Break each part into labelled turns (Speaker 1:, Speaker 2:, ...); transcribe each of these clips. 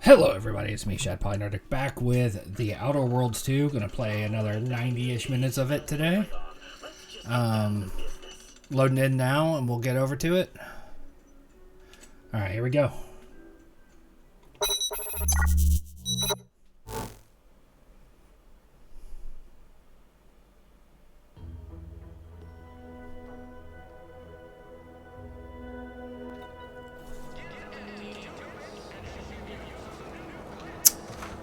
Speaker 1: Hello everybody, it's me, Shad Polynerdic, back with the Outer Worlds 2. Gonna play another 90-ish minutes of it today. Loading in now, and we'll get over to it. Alright, here we go.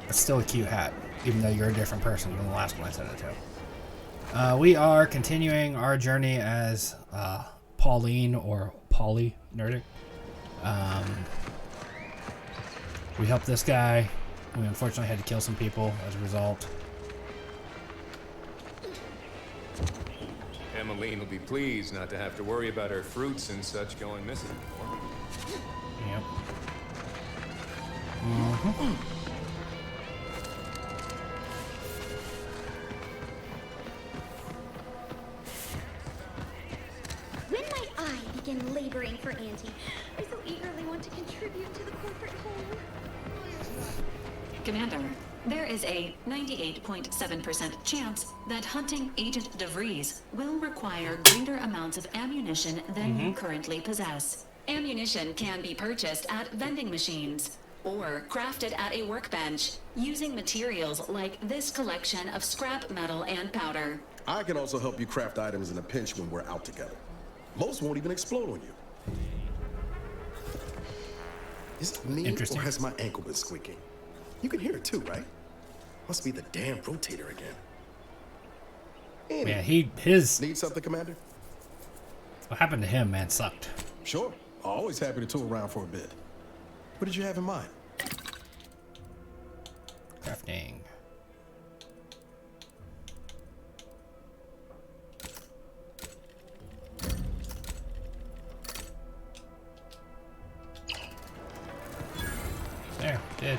Speaker 1: It's still a cute hat, even though you're a different person than the last one I sent it to. We are continuing our journey as Pauline or Polynerdic. We helped this guy. We unfortunately had to kill some people as a result.
Speaker 2: Emmeline will be pleased not to have to worry about her fruits and such going missing anymore.
Speaker 1: Yep. Mm-hmm.
Speaker 3: Begin laboring for Auntie. I so eagerly want to contribute to the corporate whole.
Speaker 4: Commander, there is a 98.7% chance that hunting Agent DeVries will require greater amounts of ammunition than you currently possess. Ammunition can be purchased at vending machines or crafted at a workbench using materials like this collection of scrap metal and powder.
Speaker 5: I can also help you craft items in a pinch when we're out together. Most won't even explode on you. Is it me, or has my ankle been squeaking? You can hear it too, right? Must be the damn rotator again.
Speaker 1: Anyway, his...
Speaker 5: Need something, Commander?
Speaker 1: What happened to him, man, sucked.
Speaker 5: Sure. Always happy to tool around for a bit. What did you have in mind?
Speaker 1: Crafting. There, did.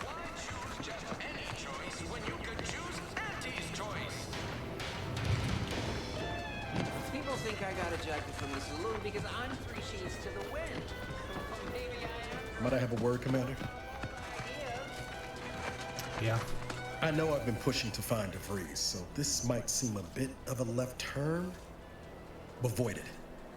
Speaker 6: Why choose just any choice when you could choose Auntie's choice?
Speaker 7: People think I got ejected from the saloon because I'm 3 sheets to the wind. Maybe I am.
Speaker 5: Might I have a word, Commander?
Speaker 1: Yeah.
Speaker 5: I know I've been pushing to find DeVries, so this might seem a bit of a left turn. Avoid it.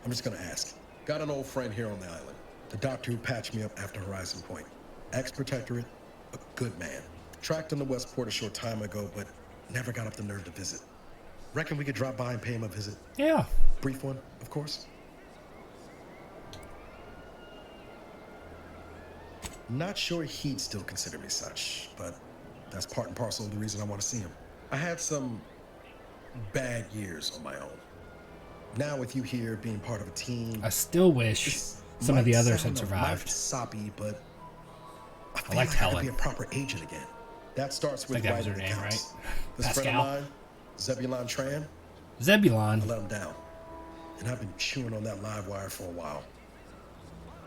Speaker 5: I'm just gonna ask. Got an old friend here on the island. The doctor who patched me up after Horizon Point. Ex-protectorate, a good man. Tracked on the Westport a short time ago, but never got up the nerve to visit. Reckon we could drop by and pay him a visit?
Speaker 1: Yeah.
Speaker 5: Brief one, of course. Not sure he'd still consider me such, but that's part and parcel of the reason I want to see him. I had some bad years on my own. Now with you here, being part of a team,
Speaker 1: I still wish some of the others had survived.
Speaker 5: Soppy, but
Speaker 1: I liked Helen.
Speaker 5: I could be a proper agent again. That starts with
Speaker 1: That was her
Speaker 5: writing
Speaker 1: name,
Speaker 5: accounts.
Speaker 1: right?
Speaker 5: This friend of
Speaker 1: Pascal?
Speaker 5: mine, Zebulon Tran,
Speaker 1: Zebulon.
Speaker 5: I let him down. And I've been chewing on that live wire for a while.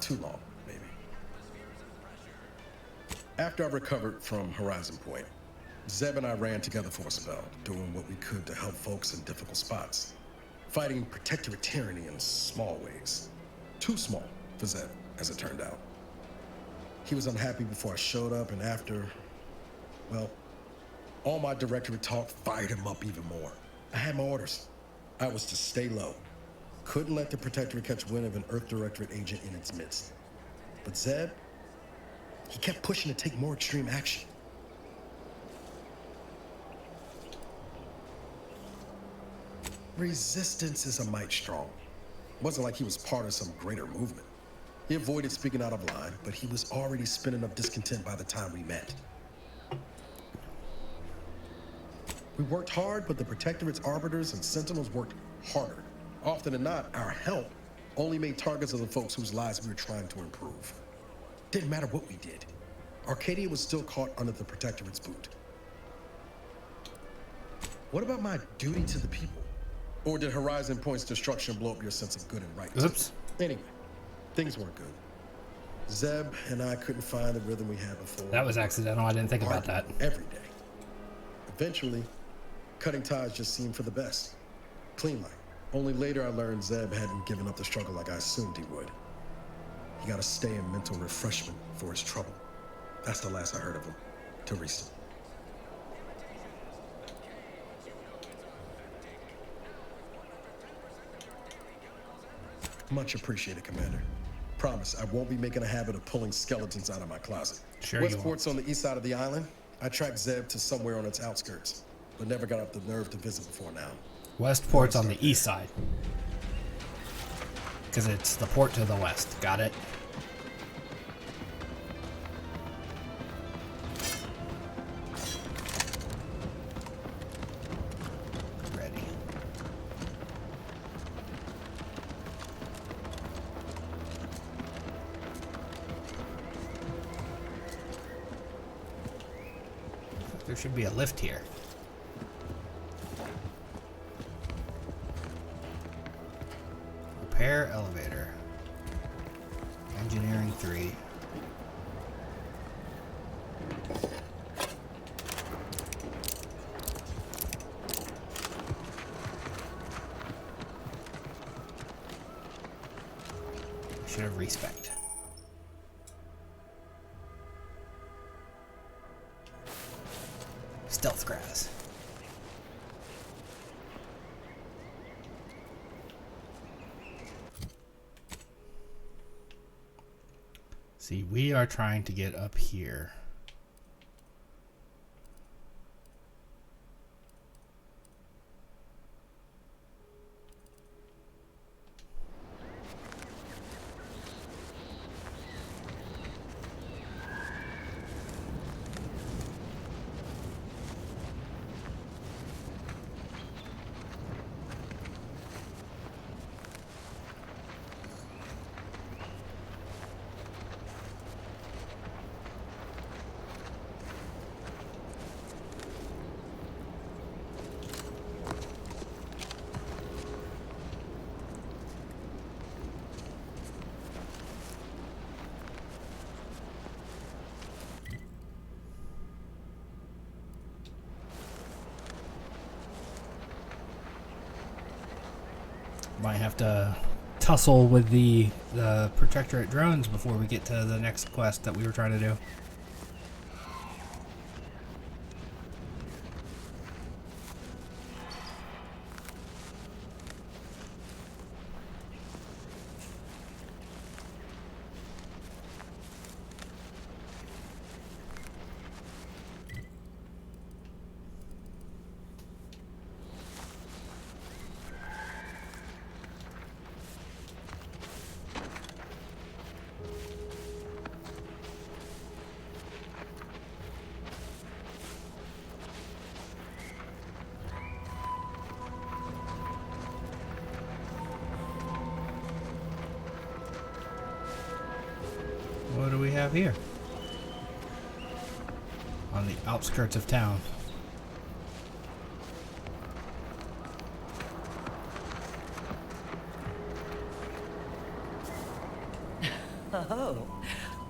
Speaker 5: Too long, maybe. After I recovered from Horizon Point, Zeb and I ran together for a spell, doing what we could to help folks in difficult spots. Fighting protectorate tyranny in small ways. Too small for Zeb, as it turned out. He was unhappy before I showed up, and after, well, all my directorate talk fired him up even more. I had my orders. I was to stay low. Couldn't let the protectorate catch wind of an Earth Directorate agent in its midst. But Zeb, he kept pushing to take more extreme action. Resistance is a mite strong. It wasn't like he was part of some greater movement. He avoided speaking out of line, but he was already spinning up discontent by the time we met. We worked hard, but the Protectorate's arbiters and sentinels worked harder. Often than not, our help only made targets of the folks whose lives we were trying to improve. Didn't matter what we did. Arcadia was still caught under the Protectorate's boot. What about my duty to the people? Or did Horizon Point's destruction blow up your sense of good and right?
Speaker 1: Oops.
Speaker 5: Anyway, things weren't good. Zeb and I couldn't find the rhythm we had before.
Speaker 1: That was accidental. I didn't think about that.
Speaker 5: Every day. Eventually, cutting ties just seemed for the best. Clean line. Only later I learned Zeb hadn't given up the struggle like I assumed he would. He got to stay in mental refreshment for his trouble. That's the last I heard of him, till recent. Much appreciated, Commander. Promise, I won't be making a habit of pulling skeletons out of my closet.
Speaker 1: Sure you
Speaker 5: Westport's on the east side of the island. I tracked Zeb to somewhere on its outskirts, but never got up the nerve to visit before now.
Speaker 1: Westport's on the east side. Because it's the port to the west. Got it? Ready. There should be a lift here. Repair elevator. Engineering 3. Should have respect. Stealth grass. See, we are trying to get up here. Might have to tussle with the Protectorate drones before we get to the next quest that we were trying to do. What do we have here? On the outskirts of town.
Speaker 8: Oh,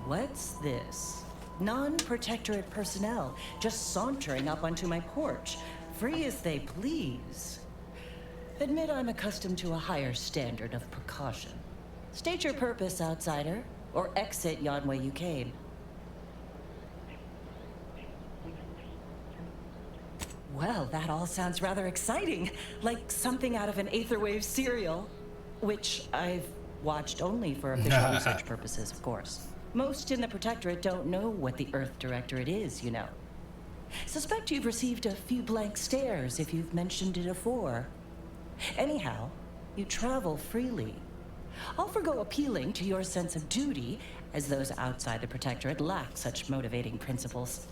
Speaker 8: what's this? Non-protectorate personnel just sauntering up onto my porch, free as they please. Admit I'm accustomed to a higher standard of precaution. State your purpose, outsider, or exit yon way you came. Well, that all sounds rather exciting, like something out of an Aetherwave serial, which I've watched only for official research purposes, of course. Most in the Protectorate don't know what the Earth Directorate is, you know. Suspect you've received a few blank stares if you've mentioned it afore. Anyhow, you travel freely. I'll forgo appealing to your sense of duty, as those outside the Protectorate lack such motivating principles.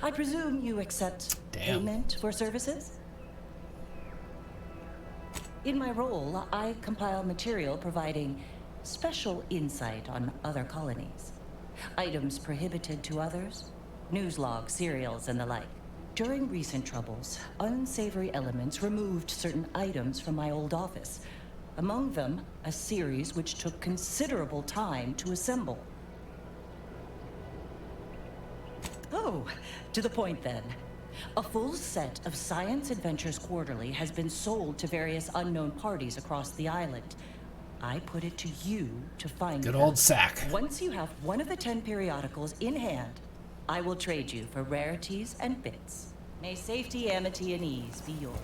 Speaker 8: I presume you accept payment for services? In my role, I compile material providing special insight on other colonies. Items prohibited to others, news logs, serials, and the like. During recent troubles, unsavory elements removed certain items from my old office. Among them, a series which took considerable time to assemble. Oh, to the point then. A full set of Science Adventures Quarterly has been sold to various unknown parties across the island. I put it to you to find
Speaker 1: Good
Speaker 8: them.
Speaker 1: old sack.
Speaker 8: Once you have one of the 10 periodicals in hand, I will trade you for rarities and bits. May safety, amity, and ease be yours.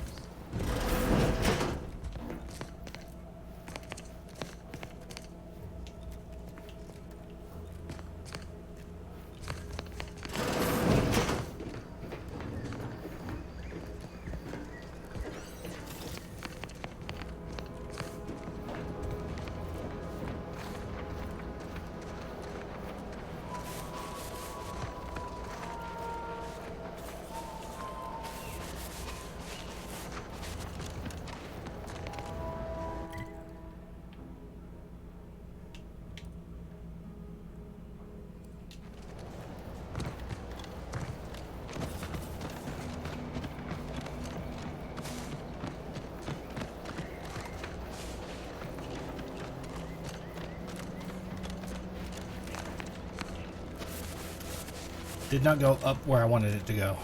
Speaker 1: Did not go up where I wanted it to go.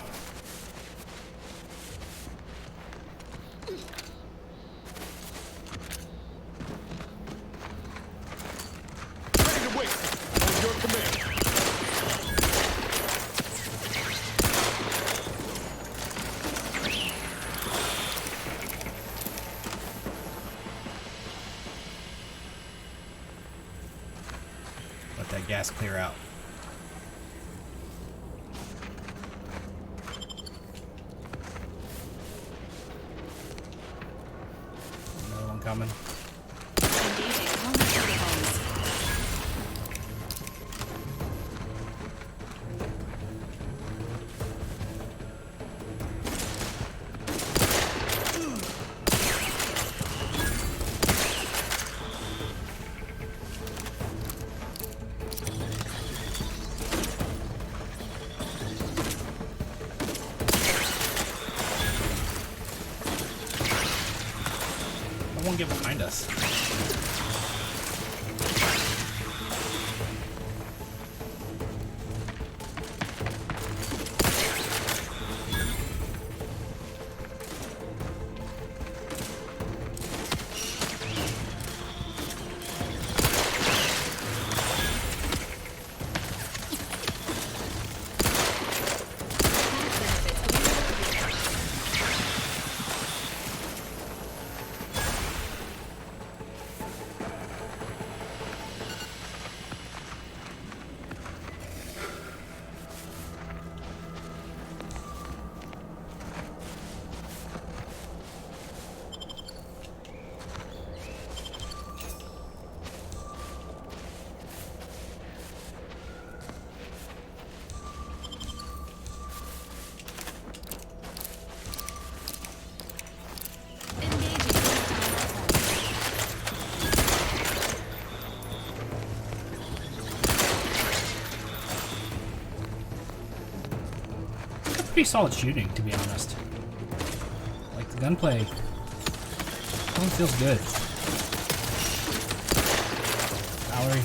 Speaker 5: Ready to wait. On your command.
Speaker 1: Let that gas clear out. Another one coming.
Speaker 4: Engaging momentary homes.
Speaker 1: I won't get behind us. Pretty solid shooting, to be honest. Like, the gunplay feels good. Valerie.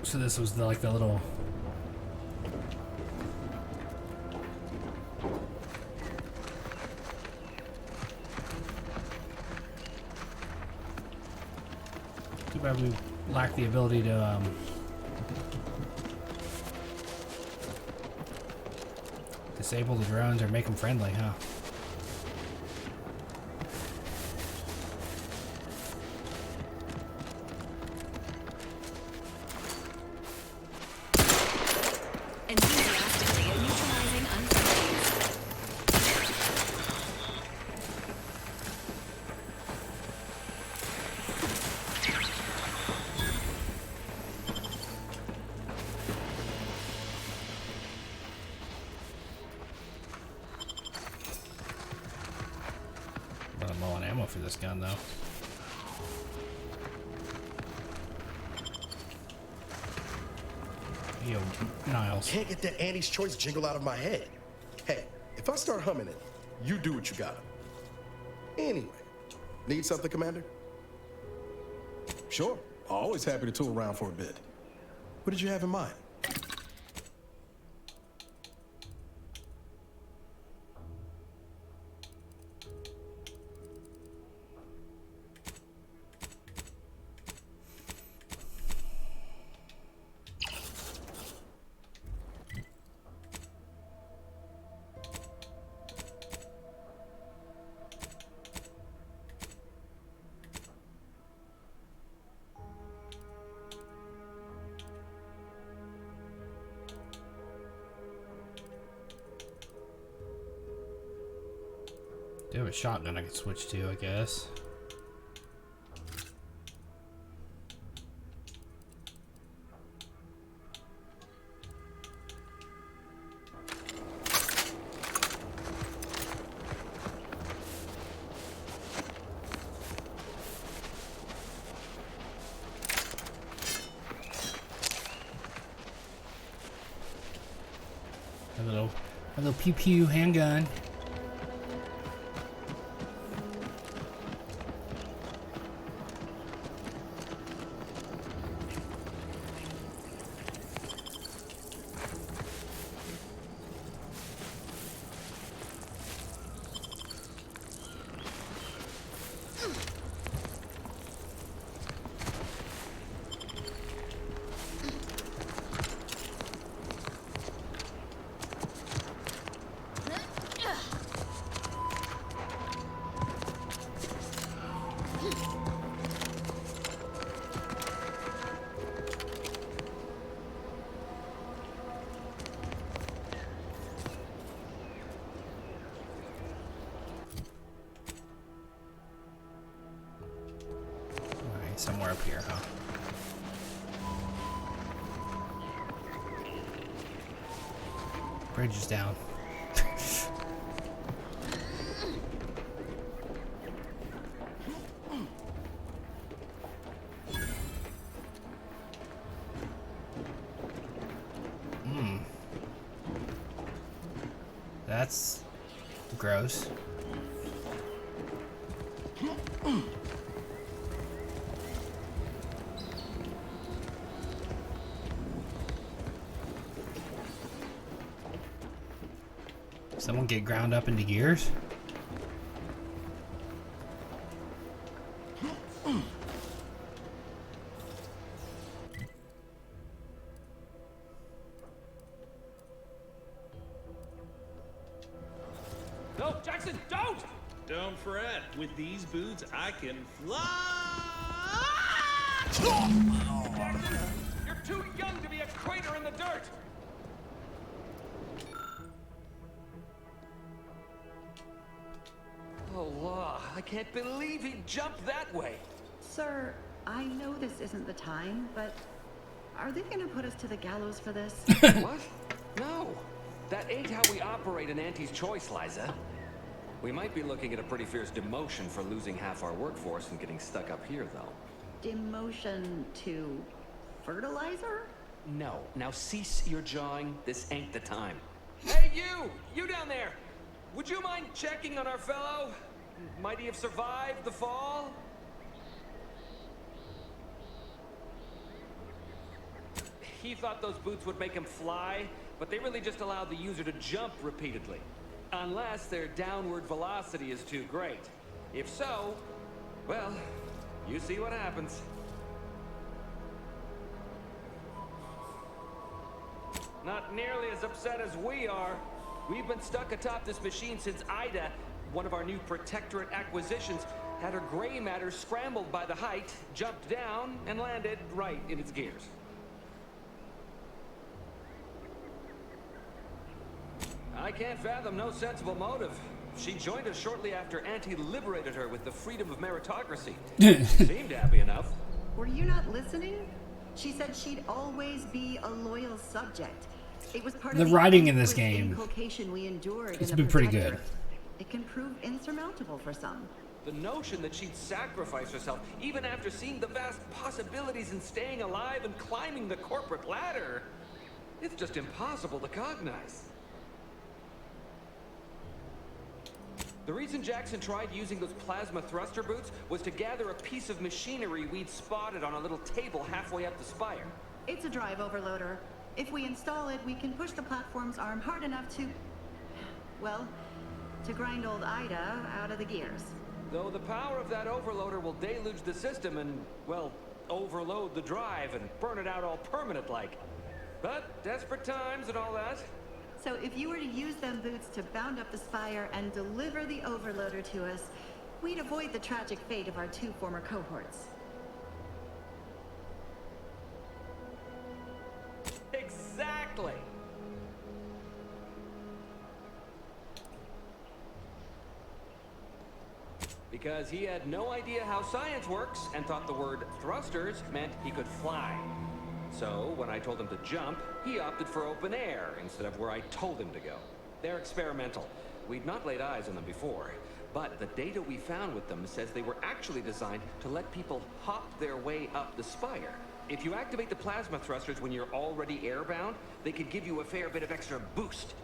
Speaker 1: So this was like the little too bad we lack the ability to Disable the drones or make them friendly, huh?
Speaker 4: Enthusiastically neutralizing unfriendlies.
Speaker 1: I'm low on ammo for this gun, though. Yo, Niles.
Speaker 5: Can't get that Annie's Choice jingle out of my head. Hey, if I start humming it, you do what you gotta. Anyway, need something, Commander? Sure. Always happy to tool around for a bit. What did you have in mind?
Speaker 1: Do have a shotgun I can switch to, I guess. A little pew pew handgun. Somewhere up here, huh? Bridge is down. That's gross. Someone get ground up into gears?
Speaker 6: No, Jackson, don't! Don't fret. With these boots, I can fly! Jackson, you're too young to be a crater in the dirt! Oh, law. I can't believe he jumped that way.
Speaker 9: Sir, I know this isn't the time, but are they gonna put us to the gallows for this?
Speaker 7: What? No. That ain't how we operate in Auntie's Choice, Liza. We might be looking at a pretty fierce demotion for losing half our workforce and getting stuck up here, though.
Speaker 9: Demotion to fertilizer?
Speaker 7: No. Now cease your jawing. This ain't the time. Hey, you! You down there! Would you mind checking on our fellow? Might he have survived the fall? He thought those boots would make him fly, but they really just allow the user to jump repeatedly. Unless their downward velocity is too great. If so, well, you see what happens. Not nearly as upset as we are. We've been stuck atop this machine since Ida, one of our new Protectorate acquisitions, had her gray matter scrambled by the height, jumped down, and landed right in its gears. I can't fathom no sensible motive. She joined us shortly after Auntie liberated her with the freedom of meritocracy. Seemed happy enough.
Speaker 9: Were you not listening? She said she'd always be a loyal subject. It was part
Speaker 1: The
Speaker 9: of
Speaker 1: writing in this
Speaker 9: endless
Speaker 1: game,
Speaker 9: inculcation we endured
Speaker 1: it's
Speaker 9: in the
Speaker 1: been pretty good.
Speaker 9: Protectorate. It can prove insurmountable for some.
Speaker 7: The notion that she'd sacrifice herself, even after seeing the vast possibilities in staying alive and climbing the corporate ladder, it's just impossible to cognize. The reason Jackson tried using those plasma thruster boots was to gather a piece of machinery we'd spotted on a little table halfway up the spire.
Speaker 9: It's a drive overloader. If we install it, we can push the platform's arm hard enough to... well, to grind old Ida out of the gears.
Speaker 7: Though the power of that overloader will deluge the system and, well, overload the drive and burn it out all permanent-like. But desperate times and all that.
Speaker 9: So if you were to use them boots to bound up the spire and deliver the overloader to us, we'd avoid the tragic fate of our 2 former cohorts.
Speaker 7: Exactly! Because he had no idea how science works and thought the word thrusters meant he could fly. So, when I told him to jump, he opted for open air instead of where I told him to go. They're experimental. We'd not laid eyes on them before, but the data we found with them says they were actually designed to let people hop their way up the spire. If you activate the plasma thrusters when you're already airbound, they could give you a fair bit of extra boost.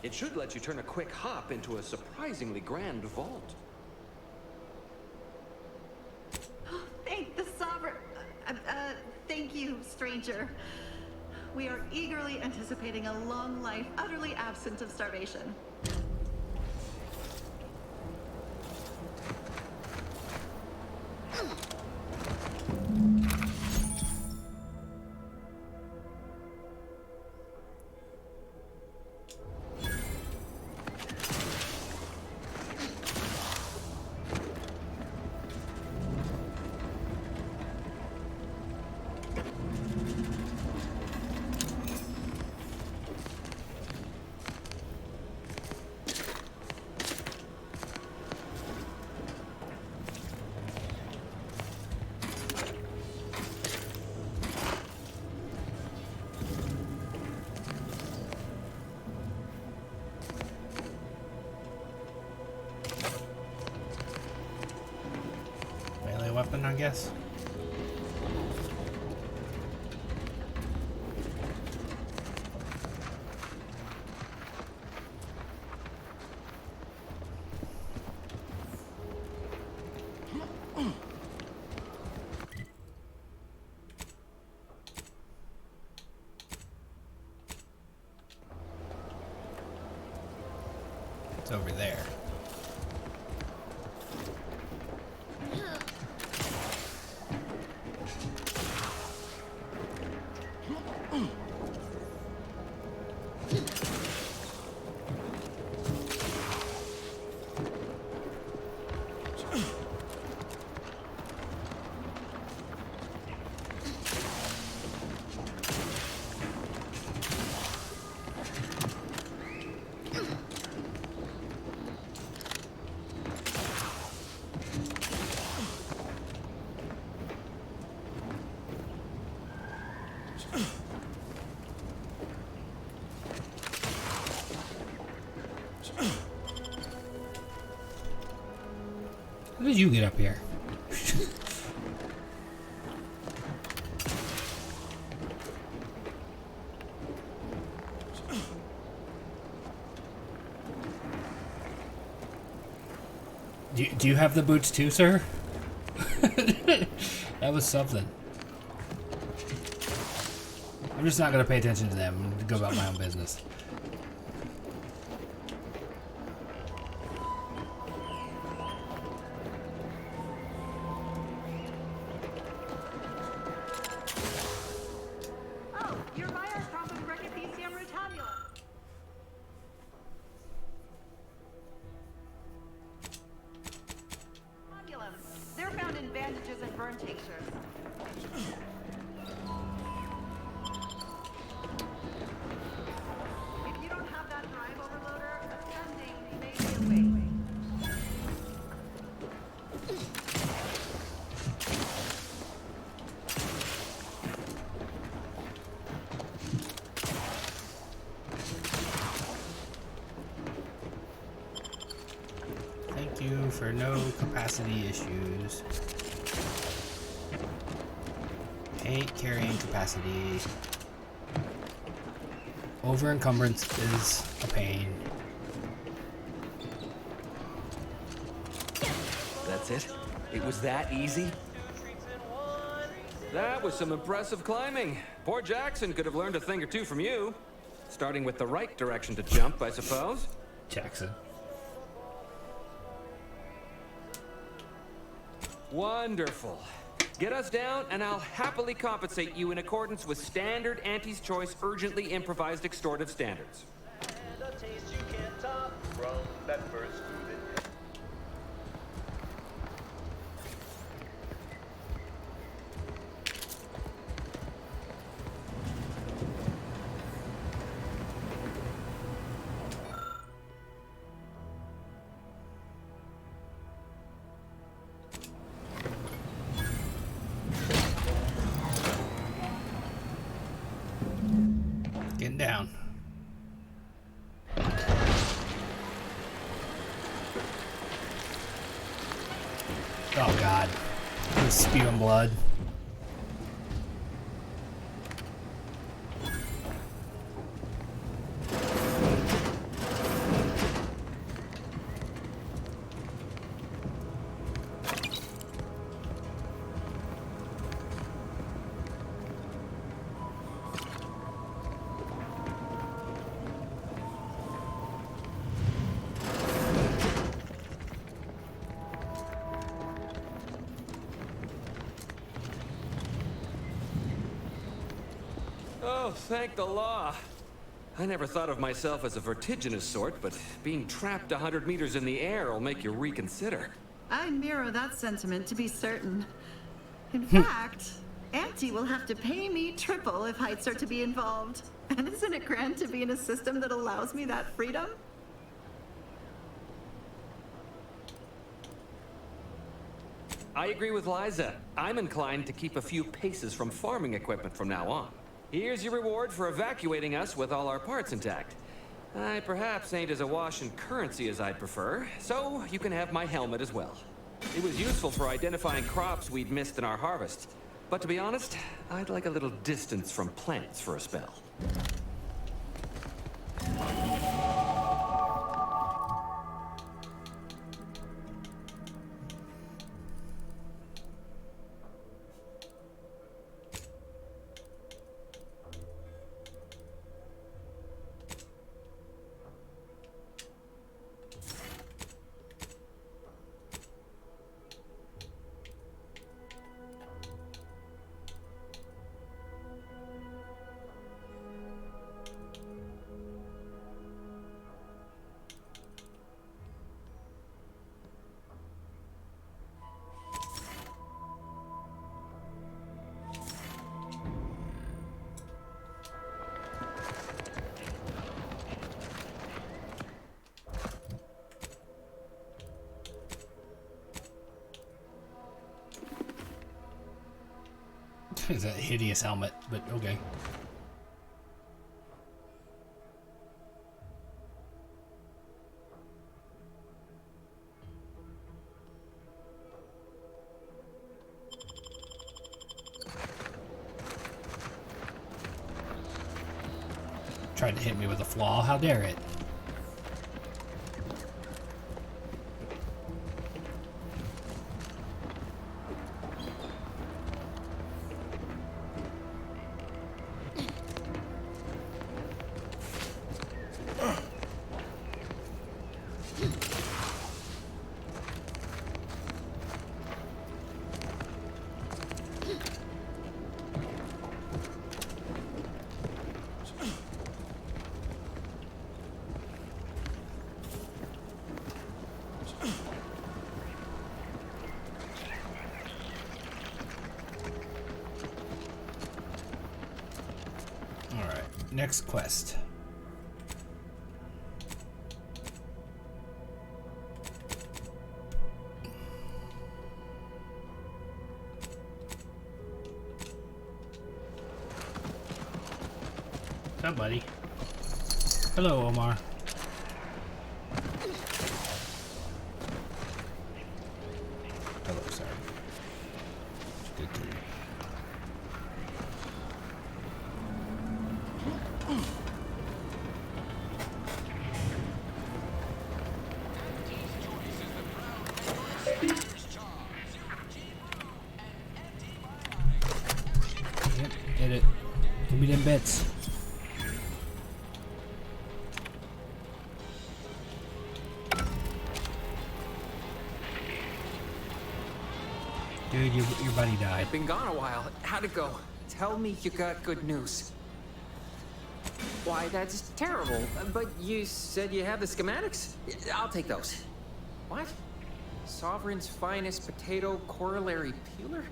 Speaker 7: It should let you turn a quick hop into a surprisingly grand vault.
Speaker 9: Thank the Sovereign... thank you, stranger. We are eagerly anticipating a long life utterly absent of starvation.
Speaker 1: Weapon, I guess. It's over there. How did you get up here? Do you have the boots too, sir? That was something. I'm just not going to pay attention to them and go about my own business.
Speaker 9: burn tinctures. If you don't have that drive overloader, ascending may be a way.
Speaker 1: Thank you for no capacity issues. Hate carrying capacity. Over encumbrance is a pain.
Speaker 7: That's it? It was that easy? That was some impressive climbing. Poor Jackson could have learned a thing or two from you. Starting with the right direction to jump, I suppose.
Speaker 1: Jackson.
Speaker 7: Wonderful. Get us down, and I'll happily compensate you in accordance with standard Auntie's Choice urgently improvised extortive standards.
Speaker 10: And a taste you can't top from that first food.
Speaker 1: Getting down. Oh god. I'm spewing blood.
Speaker 7: Oh, thank the law. I never thought of myself as a vertiginous sort, but being trapped 100 meters in the air will make you reconsider.
Speaker 9: I mirror that sentiment, to be certain. In fact, Auntie will have to pay me triple if heights are to be involved. And isn't it grand to be in a system that allows me that freedom?
Speaker 7: I agree with Liza. I'm inclined to keep a few paces from farming equipment from now on. Here's your reward for evacuating us with all our parts intact. I perhaps ain't as awash in currency as I'd prefer, so you can have my helmet as well. It was useful for identifying crops we'd missed in our harvest. But to be honest, I'd like a little distance from plants for a spell.
Speaker 1: It's a hideous helmet, but okay. Tried to hit me with a flaw, how dare it? next quest. What's up, buddy? Hello, Omar. Hello, sir. Good kitty. Yep, did it. Give me them bits. Dude, your buddy died.
Speaker 11: Been gone a while. How'd it go? Tell me you got good news. Why, that's terrible. But you said you have the schematics? I'll take those. What? Sovereign's finest potato corollary peeler?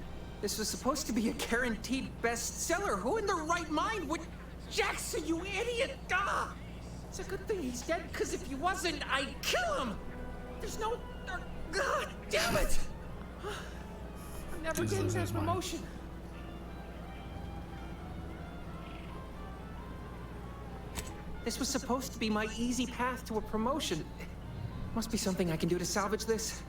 Speaker 11: This was supposed to be a guaranteed bestseller. Who in their right mind would... Jackson, you idiot! Ah! It's a good thing he's dead, because if he wasn't, I'd kill him! There's no... God damn it! I'm never getting that promotion. This was supposed to be my easy path to a promotion. Must be something I can do to salvage this.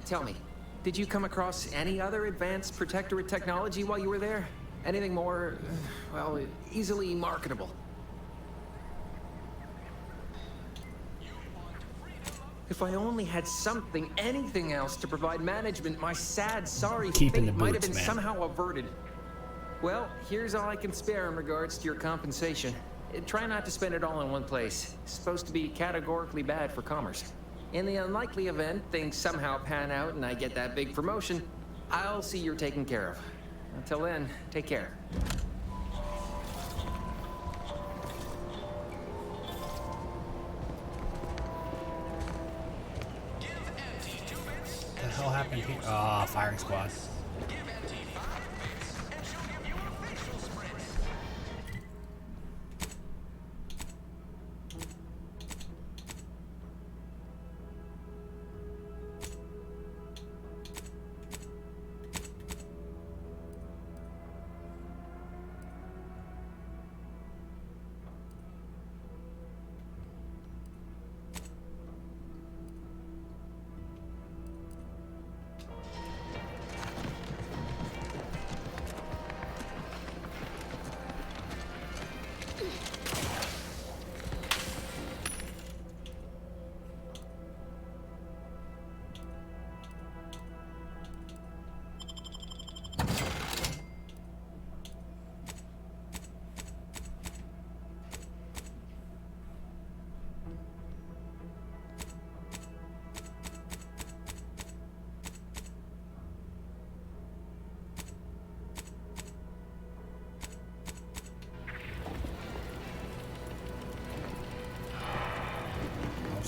Speaker 11: Tell me, did you come across any other advanced protectorate technology while you were there? Anything more, well, easily marketable? If I only had something, anything else to provide management, my sad, sorry fate might have been somehow averted. Well, here's all I can spare in regards to your compensation. Try not to spend it all in one place. It's supposed to be categorically bad for commerce. In the unlikely event things somehow pan out and I get that big promotion, I'll see you're taken care of. Until then, take care.
Speaker 1: What the hell happened here? Ah, firing squad.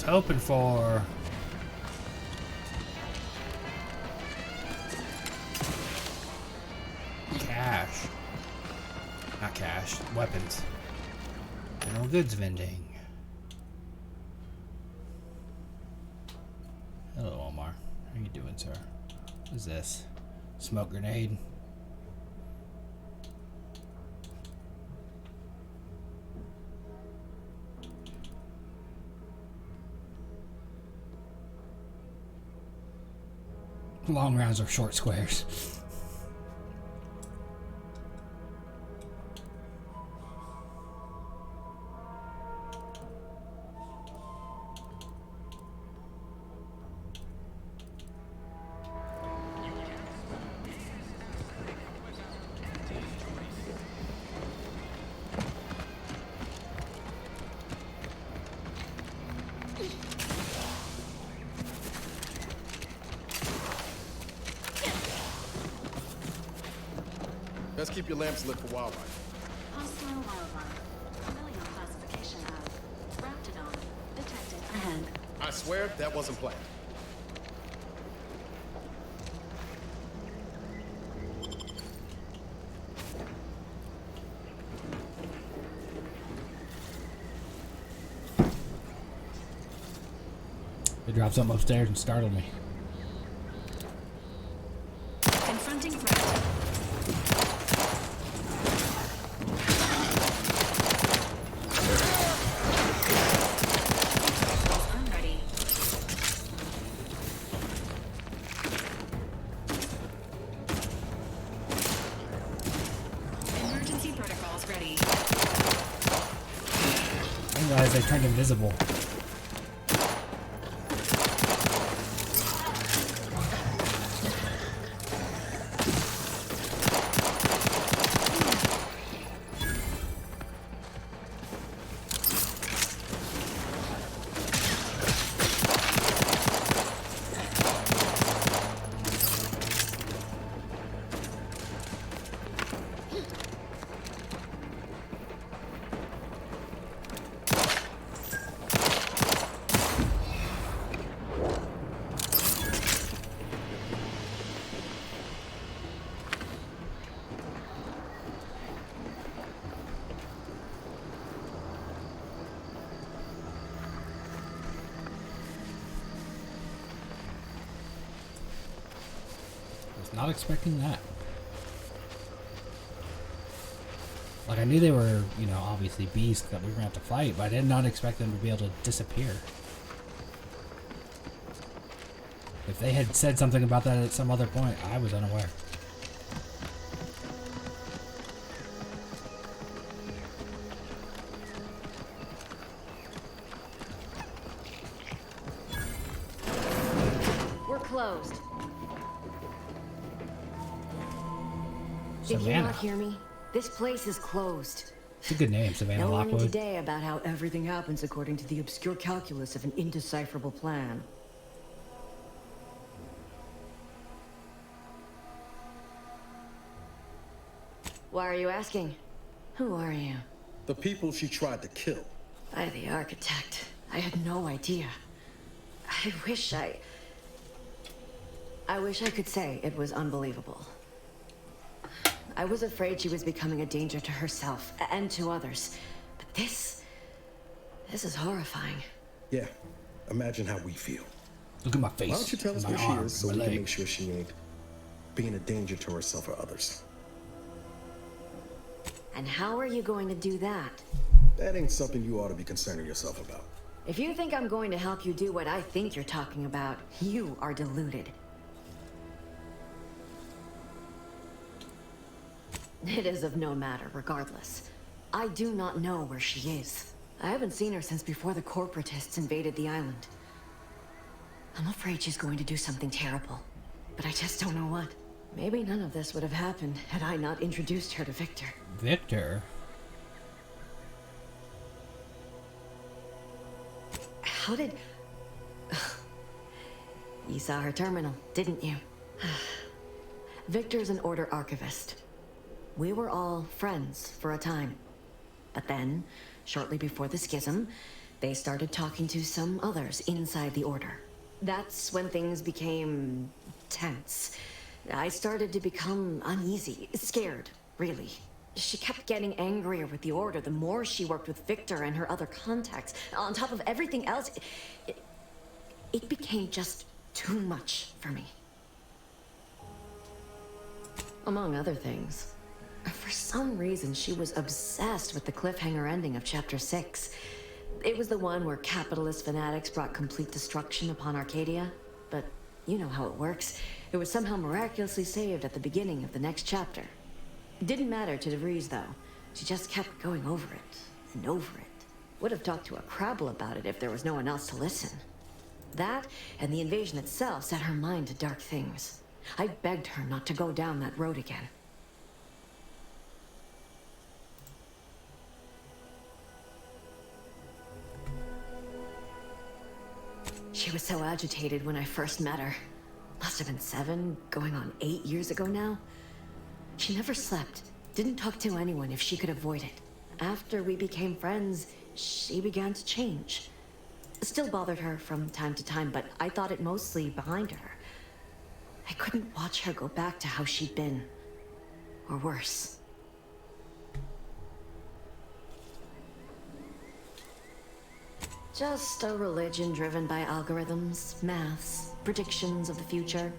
Speaker 1: Hoping for cash, not cash, weapons, general goods vending. Hello, Omar. How you doing, sir? What is this? Smoke grenade. Long rounds or short squares.
Speaker 5: Let's keep your lamps lit for wildlife.
Speaker 4: Hostile wildlife. Familiar classification of Raptidon. Detected ahead.
Speaker 5: I swear that wasn't planned.
Speaker 1: They dropped something upstairs and startled me.
Speaker 4: Confronting threat. Unready. Emergency protocols ready.
Speaker 1: I didn't realize they turned invisible. Not expecting that. Like, I knew they were, you know, obviously beasts that we were going to have to fight, but I did not expect them to be able to disappear. If they had said something about that at some other point, I was unaware.
Speaker 12: We're closed. Did you
Speaker 1: Savannah.
Speaker 12: not hear me? This place is closed.
Speaker 1: It's a good name, Savannah
Speaker 12: No learning
Speaker 1: Lockwood.
Speaker 12: today about how everything happens according to the obscure calculus of an indecipherable plan. Why are you asking? Who are you?
Speaker 5: The people she tried to kill.
Speaker 12: The architect. I had no idea. I wish I could say it was unbelievable. I was afraid she was becoming a danger to herself and to others. But this is horrifying.
Speaker 5: Yeah, imagine how we feel.
Speaker 1: Look at my face.
Speaker 5: Why don't you tell us
Speaker 1: my
Speaker 5: where she
Speaker 1: arm,
Speaker 5: is so
Speaker 1: my
Speaker 5: we can
Speaker 1: leg.
Speaker 5: make sure she ain't being a danger to herself or others?
Speaker 12: And how are you going to do that?
Speaker 5: That ain't something you ought to be concerning yourself about.
Speaker 12: If you think I'm going to help you do what I think you're talking about, you are deluded. It is of no matter, regardless. I do not know where she is. I haven't seen her since before the corporatists invaded the island. I'm afraid she's going to do something terrible, but I just don't know what. Maybe none of this would have happened had I not introduced her to Victor.
Speaker 1: Victor?
Speaker 12: How did... You saw her terminal, didn't you? Victor's an Order archivist. We were all friends for a time. But then, shortly before the schism, they started talking to some others inside the Order. That's when things became tense. I started to become uneasy, scared, really. She kept getting angrier with the Order the more she worked with Victor and her other contacts. On top of everything else, it became just too much for me. Among other things. For some reason, she was obsessed with the cliffhanger ending of Chapter 6. It was the one where capitalist fanatics brought complete destruction upon Arcadia. But you know how it works. It was somehow miraculously saved at the beginning of the next chapter. It didn't matter to DeVries, though. She just kept going over it and over it. Would have talked to a Crabble about it if there was no one else to listen. That and the invasion itself set her mind to dark things. I begged her not to go down that road again. She was so agitated when I first met her. Must have been 7, going on 8 years ago now. She never slept, didn't talk to anyone if she could avoid it. After we became friends, she began to change. Still bothered her from time to time, but I thought it mostly behind her. I couldn't watch her go back to how she'd been. Or worse. Just a religion driven by algorithms, maths, predictions of the future.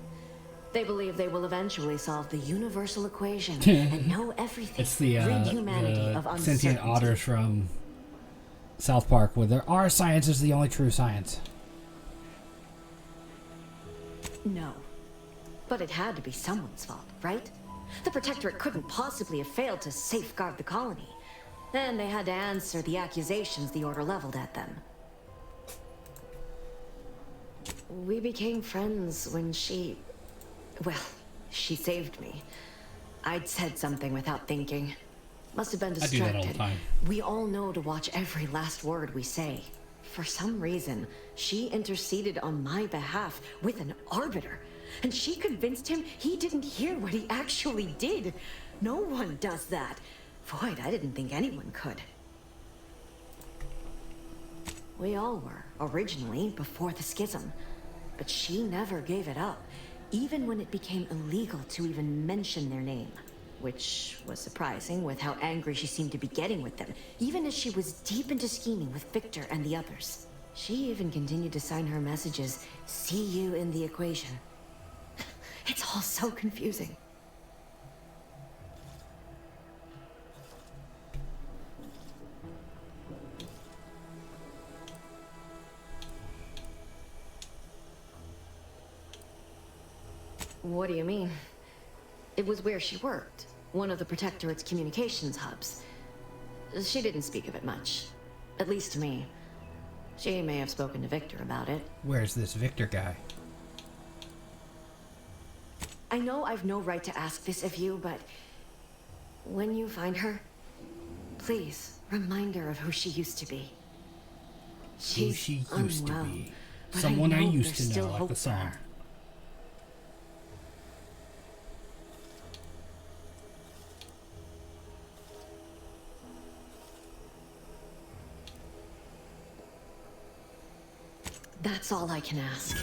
Speaker 12: They believe they will eventually solve the universal equation and know everything.
Speaker 1: It's the,
Speaker 12: rid humanity of
Speaker 1: sentient
Speaker 12: uncertainty.
Speaker 1: otters from South Park, where our science is the only true science.
Speaker 12: No. But it had to be someone's fault, right? The Protectorate couldn't possibly have failed to safeguard the colony. Then they had to answer the accusations the Order leveled at them. We became friends when she... well, she saved me. I'd said something without thinking. Must have been distracted.
Speaker 1: I do that all the time.
Speaker 12: We all know to watch every last word we say. For some reason, she interceded on my behalf with an arbiter. And she convinced him he didn't hear what he actually did. No one does that. Void, I didn't think anyone could. We all were, originally, before the schism. But she never gave it up, even when it became illegal to even mention their name. Which was surprising with how angry she seemed to be getting with them, even as she was deep into scheming with Victor and the others. She even continued to sign her messages, "See you in the equation." It's all so confusing. What do you mean? It was where she worked, one of the Protectorate's communications hubs. She didn't speak of it much, at least to me. She may have spoken to Victor about it.
Speaker 1: Where's this Victor guy?
Speaker 12: I know I've no right to ask this of you, but when you find her, please remind her of who she used to be.
Speaker 1: Who she used to be.
Speaker 12: but
Speaker 1: Someone I
Speaker 12: know
Speaker 1: used
Speaker 12: there's
Speaker 1: to
Speaker 12: still
Speaker 1: know, like
Speaker 12: hope
Speaker 1: the
Speaker 12: for
Speaker 1: song.
Speaker 12: her. That's all I can ask.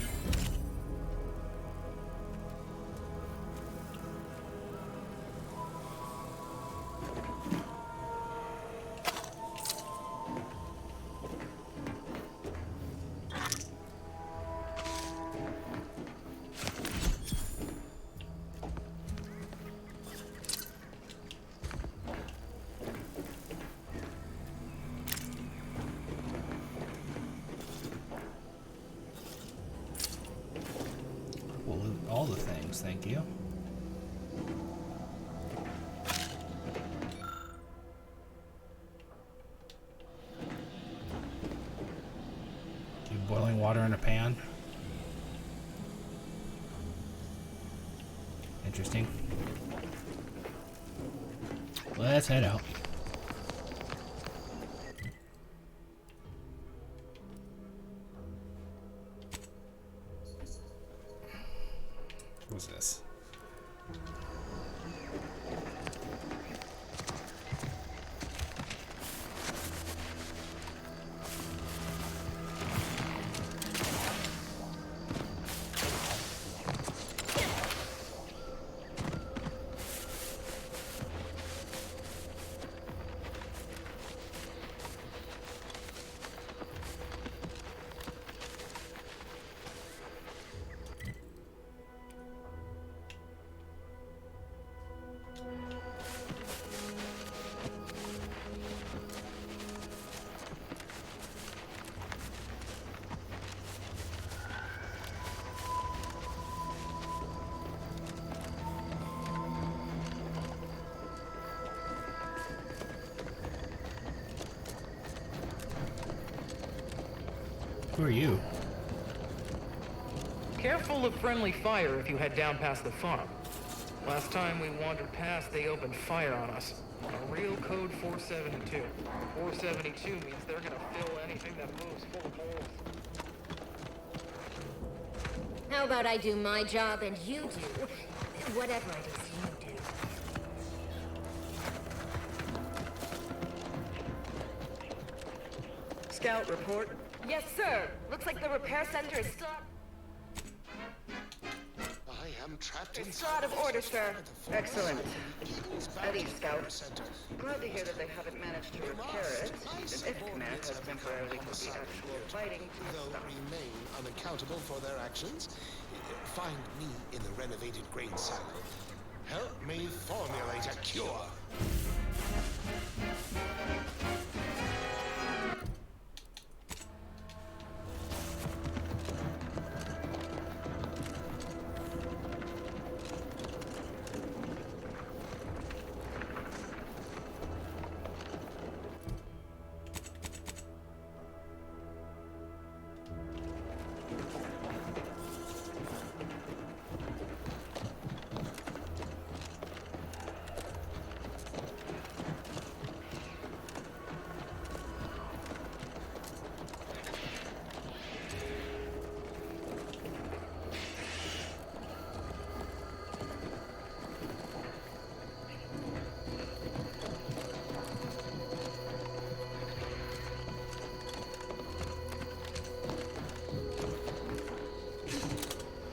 Speaker 1: All the things, thank you. Keep boiling water in a pan. Interesting. Let's head out. What's this? Who are you?
Speaker 13: Careful of friendly fire if you head down past the farm. Last time we wandered past, they opened fire on us. A real code 472. 472 means they're gonna fill anything that moves full of holes.
Speaker 3: How about I do my job and you do whatever it is you do?
Speaker 14: Scout report.
Speaker 15: Yes, sir. Looks like the repair center is still...
Speaker 16: I
Speaker 14: am trapped in.
Speaker 15: It's out of order, sir. Excellent. Eddie, Scout. Glad to hear that they haven't managed to repair it, even if command has temporarily put the actual fighting to a
Speaker 14: Though
Speaker 15: stop.
Speaker 14: remain unaccountable for their actions, find me in the renovated grain silo. Help me formulate a cure.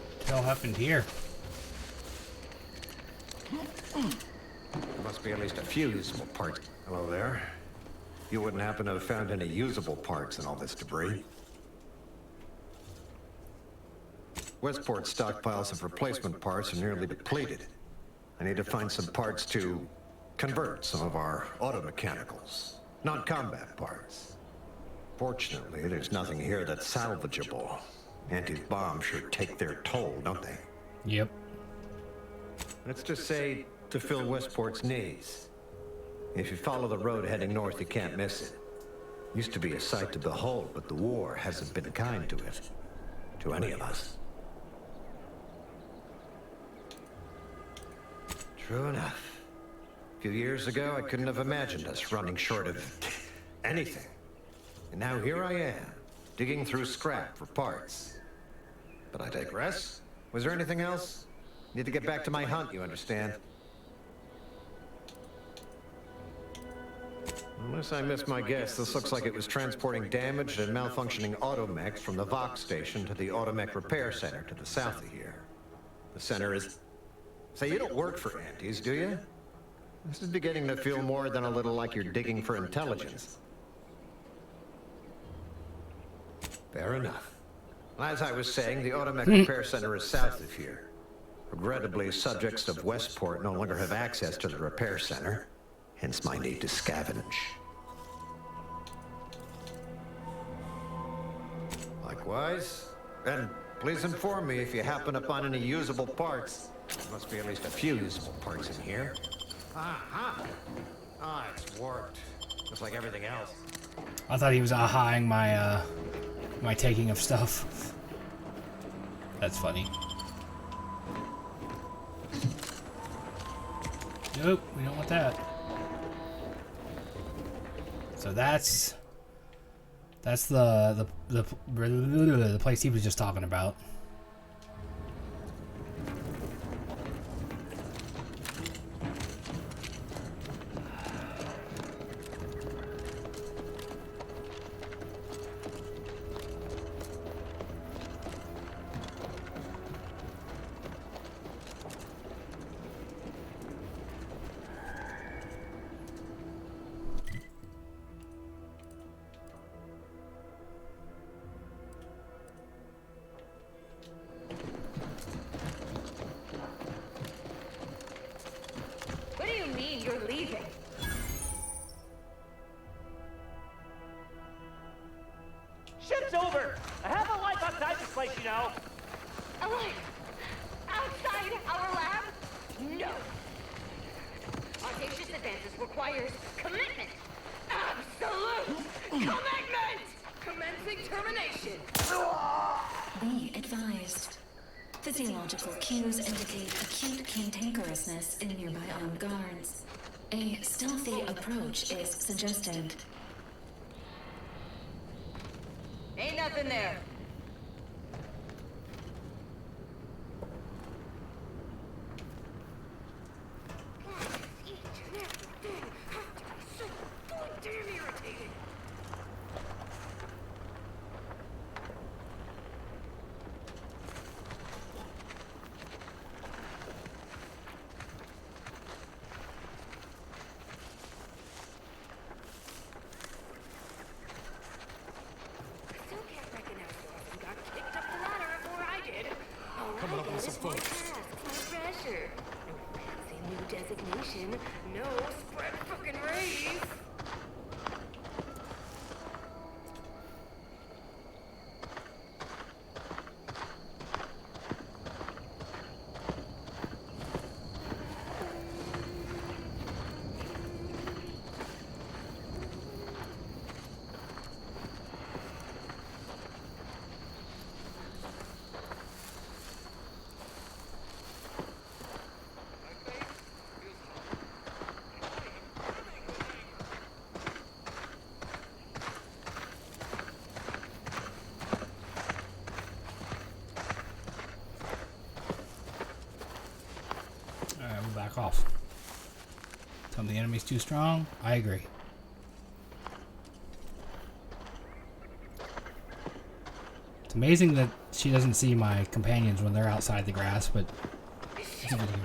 Speaker 1: What the hell happened here?
Speaker 16: There must be at least a few usable parts. Hello there. You wouldn't happen to have found any usable parts in all this debris? Westport's stockpiles of replacement parts are nearly depleted. I need to find some parts to convert some of our automechanicals, non-combat parts. Fortunately, there's nothing here that's salvageable. Anti-bombs sure take their toll, don't they?
Speaker 1: Yep.
Speaker 16: Let's just say to fill Westport's needs. If you follow the road heading north, you can't miss it. Used to be a sight to behold, but the war hasn't been kind to it. To any of us. True enough. A few years ago, I couldn't have imagined us running short of anything. And now here I am, digging through scrap for parts. But I digress. Was there anything else? Need to get back to my hunt, you understand? Unless I missed my guess, this looks like it was transporting damaged and malfunctioning automechs from the Vox station to the Automech Repair Center to the south of here. The center is... Say, you don't work for Antes, do you? This is beginning to feel more than a little like you're digging for intelligence. Fair enough. As I was saying, the Automech Repair Center is south of here. Regrettably, subjects of Westport no longer have access to the repair center, hence my need to scavenge. Likewise. And please inform me if you happen upon any usable parts. There must be at least a few usable parts in here. Aha! Ah, it's warped. Just like everything else.
Speaker 1: I thought he was aha-ing my, my taking of stuff. That's funny. Nope, we don't want that. So that's the place he was just talking about.
Speaker 10: Ship's over! I have a life outside this place, you know!
Speaker 3: A life? Outside our lab? No! Audacious advances requires commitment! Absolute commitment! Commencing termination!
Speaker 4: Be advised. Physiological cues indicate acute cantankerousness in nearby armed guards. A stealthy approach is suggested.
Speaker 15: Ain't nothing there.
Speaker 17: Sure. No fancy new designation. No spread fucking rays.
Speaker 1: Alright, we'll back off. Tell me the enemy's too strong. I agree. It's amazing that she doesn't see my companions when they're outside the grass, but it's a video.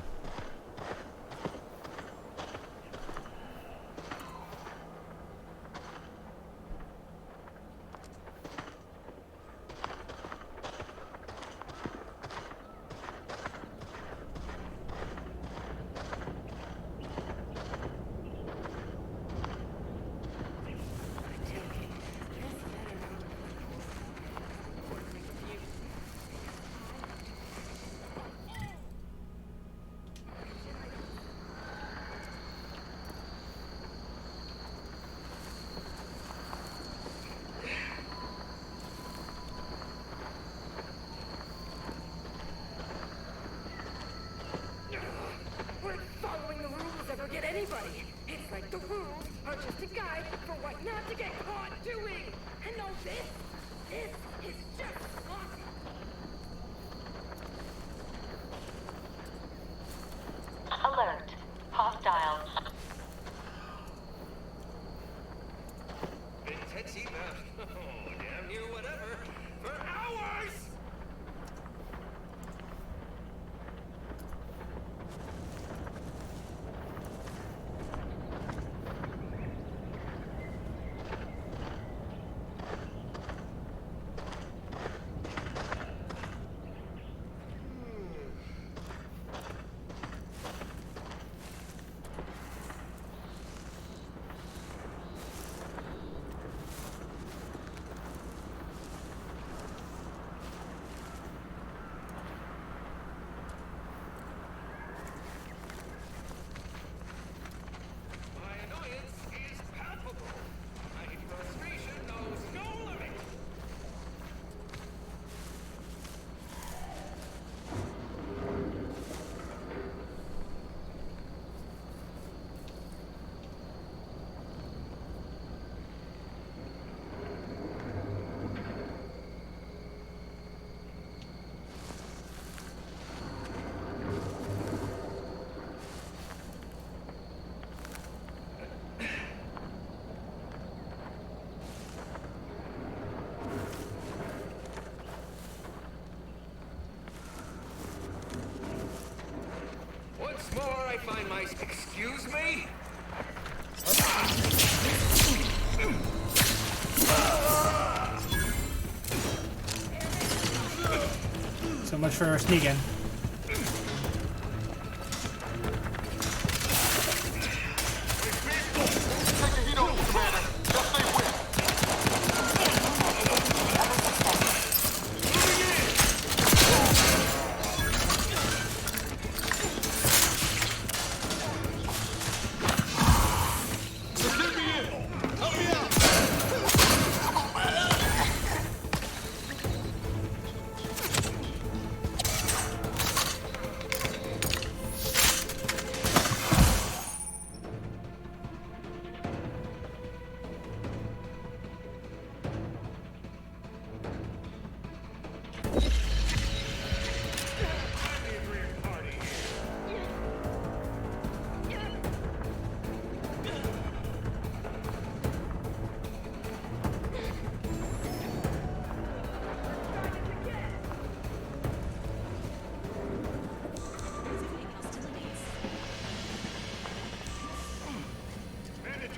Speaker 17: Would following the rules ever get anybody? It's like the rules are just a guide for what not to get caught doing. And no, this is just awesome.
Speaker 4: Alert. Hostile.
Speaker 6: Intense heat map. Oh, damn you, whatever. For hours! Once more, I find my... Excuse me?
Speaker 1: So much for sneaking.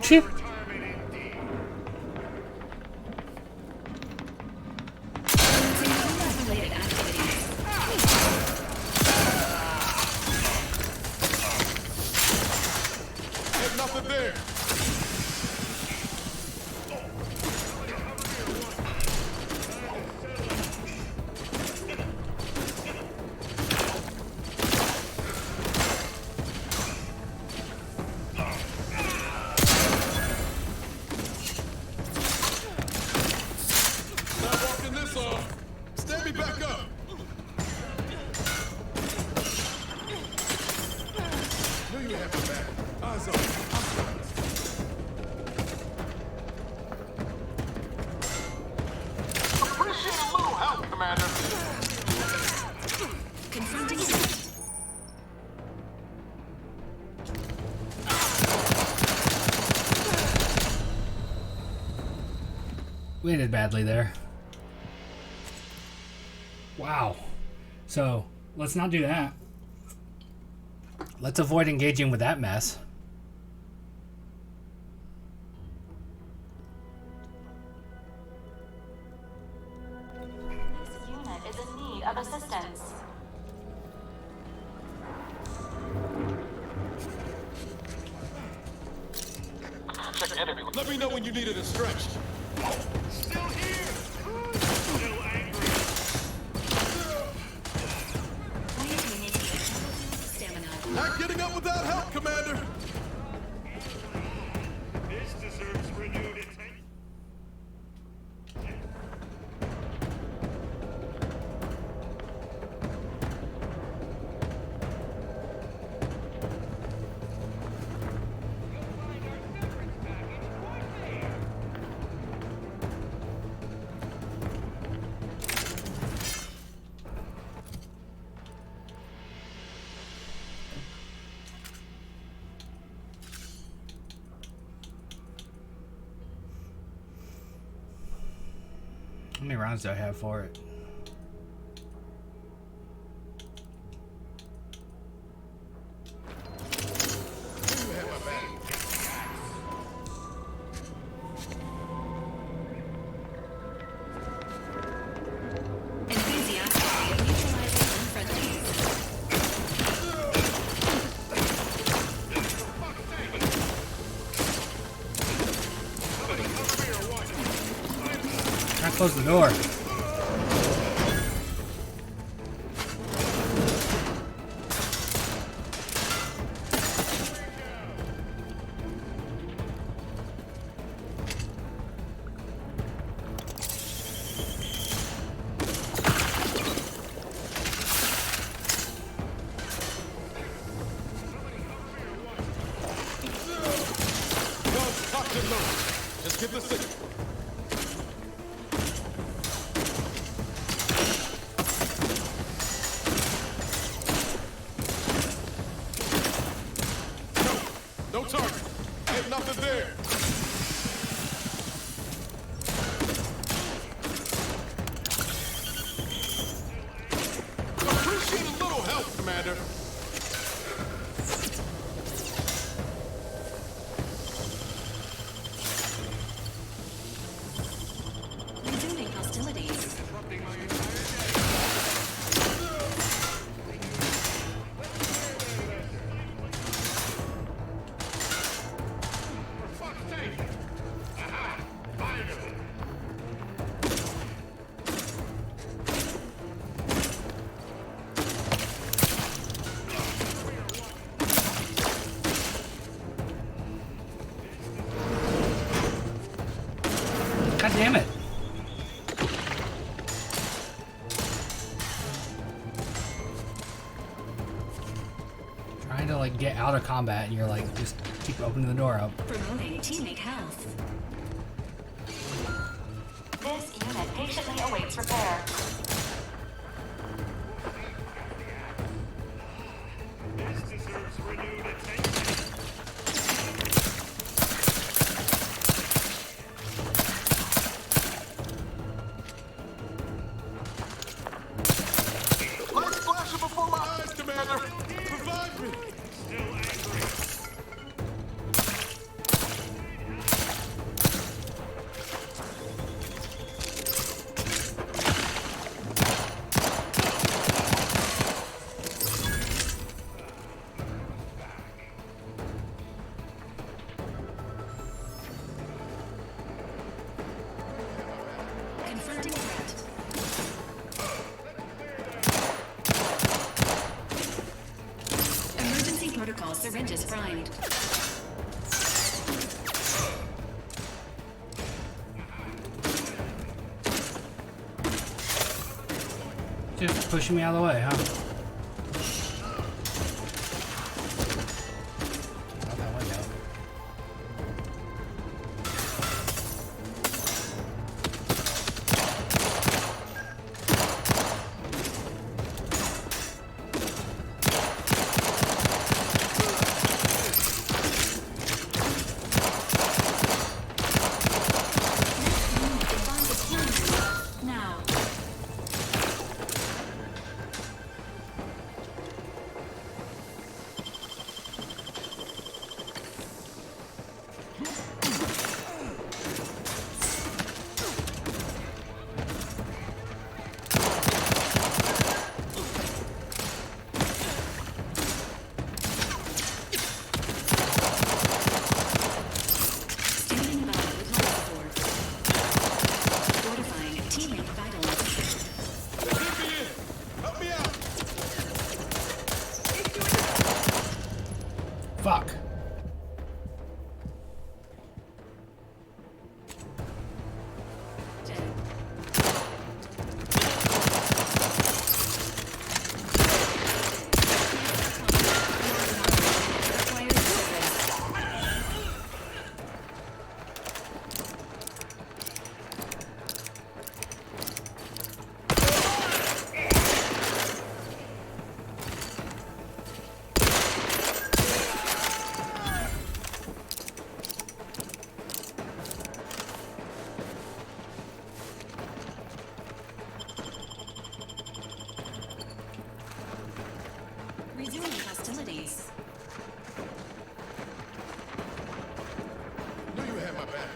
Speaker 1: Chip.
Speaker 5: have my back. Eyes on.
Speaker 10: Appreciate a little help, Commander.
Speaker 4: Confronting
Speaker 1: We ended badly there. Wow. So, let's not do that. Let's avoid engaging with that mess.
Speaker 4: This unit is in need of assistance.
Speaker 10: Check enemy.
Speaker 5: Let me know when you need it stretched.
Speaker 10: Still here. Still angry.
Speaker 5: Not getting up without help, Commander.
Speaker 10: This deserves renewed attention.
Speaker 1: How many rounds do I have for it? Close the door.
Speaker 5: Just get the signal. No target. Ain't nothing there. Appreciate a little help, Commander.
Speaker 4: resuming hostilities.
Speaker 1: God damn it. Trying to like get out of combat and you're like just keep opening the door up.
Speaker 4: Promoting teammate health. This unit patiently awaits repair.
Speaker 10: This deserves renewed attention.
Speaker 5: Let's flash it before my eyes, Commander. Revive me.
Speaker 10: Still angry.
Speaker 4: Confronting threat. Emergency protocol syringes primed.
Speaker 1: Just pushing me out of the way, huh? Fuck.
Speaker 4: Resuming hostilities.
Speaker 14: Knew you had my back.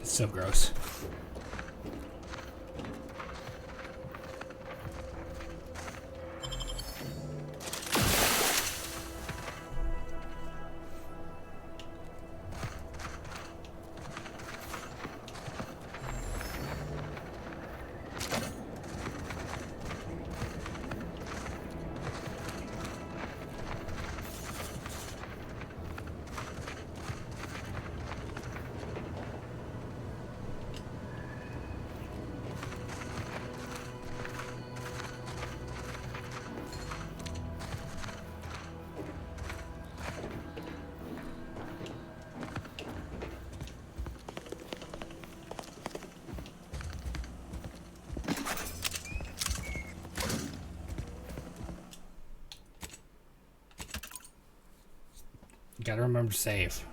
Speaker 1: It's so gross. You gotta remember to save.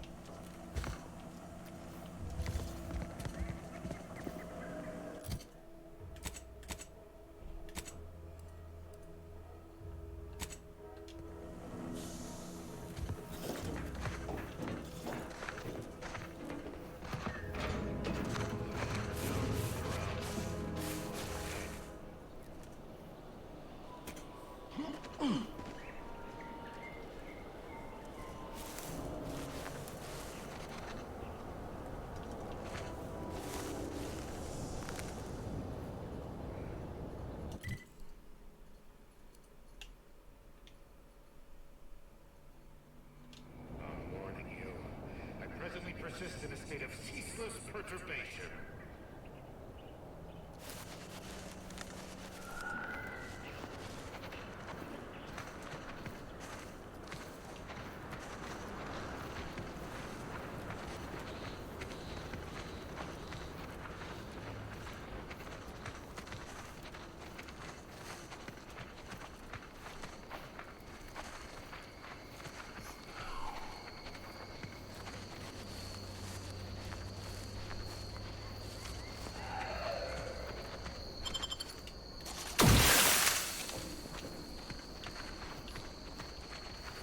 Speaker 18: Persist in a state of ceaseless perturbation.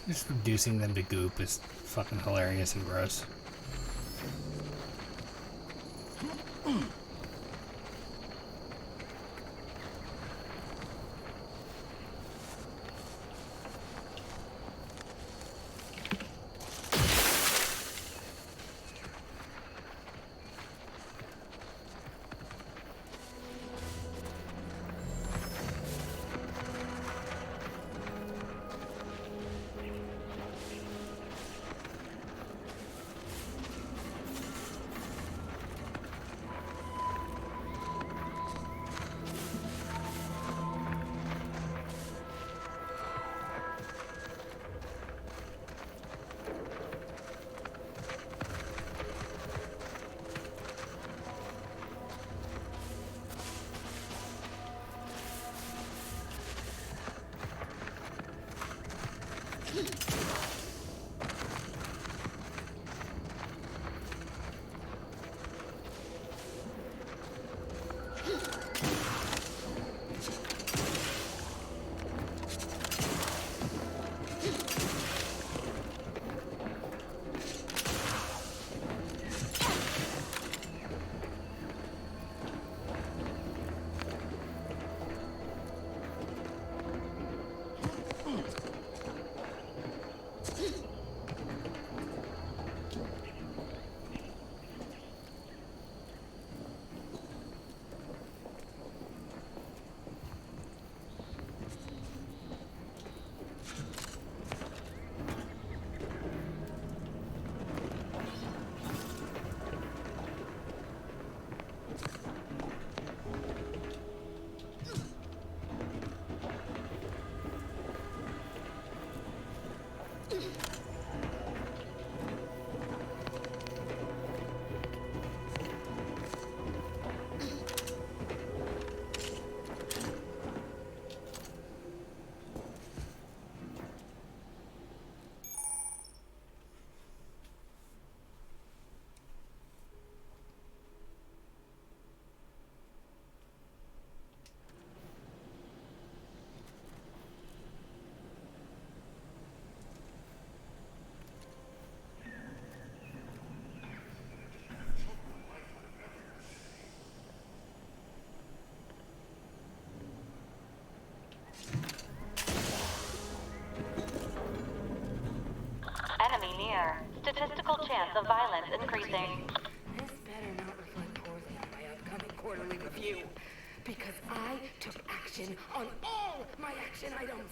Speaker 1: Just reducing them to goop is fucking hilarious and gross.
Speaker 19: Statistical chance of violence increasing.
Speaker 17: This better not reflect poorly on my upcoming quarterly review, because I took action on all my action items.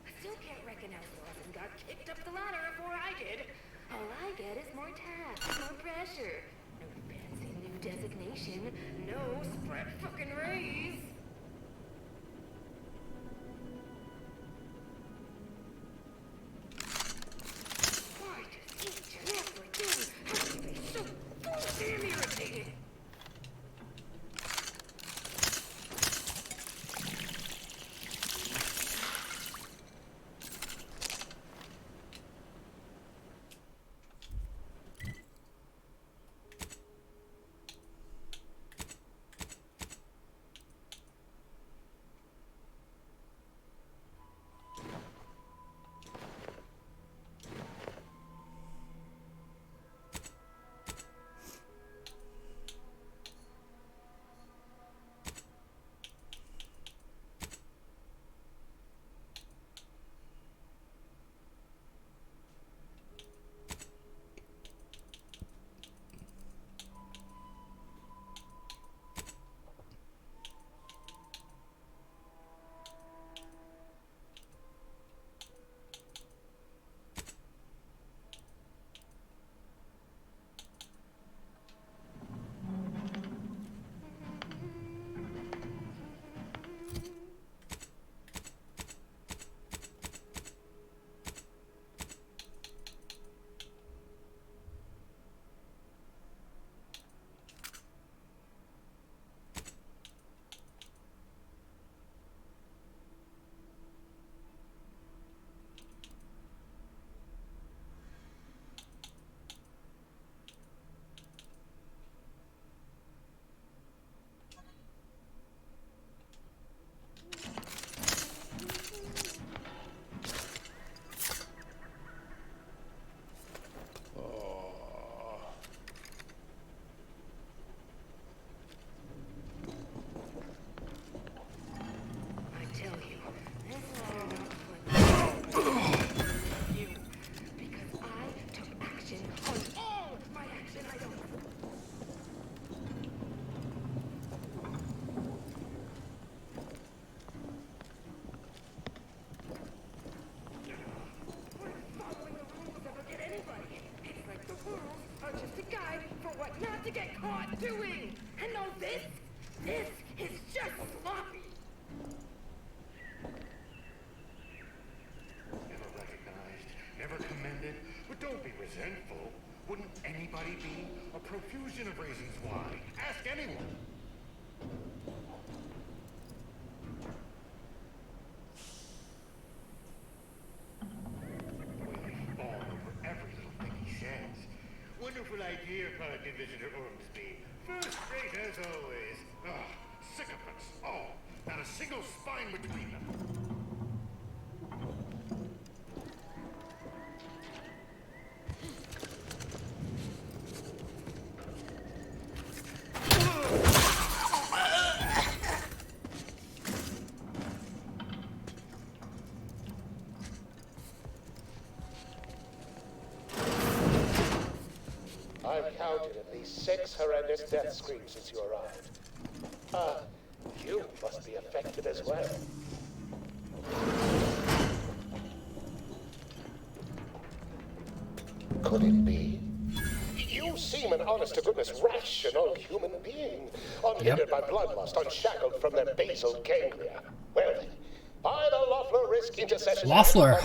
Speaker 17: I still can't reckon how Slauson got kicked up the ladder before I did. All I get is more tasks, more pressure. No fancy new designation, no spread fucking raise. Why does each and everything have to be so goddamn irritating? To get caught doing, and all this is just sloppy.
Speaker 18: Never recognized, never commended, but don't be resentful. Wouldn't anybody be? A profusion of reasons why. Ask anyone. Boy, they fall over every little thing he says. Wonderful idea, Pelican Visitor Ormsby. First rate as always. Ugh, sycophants, all. Not a single spine between them.
Speaker 14: I've counted at least 6 horrendous death screams since you arrived. You must be affected as well. Could it be? You seem an honest-to-goodness rational human being, unhindered by bloodlust, unshackled from their basal ganglia. Well then, by the Loeffler Risk Intercession
Speaker 1: Loeffler.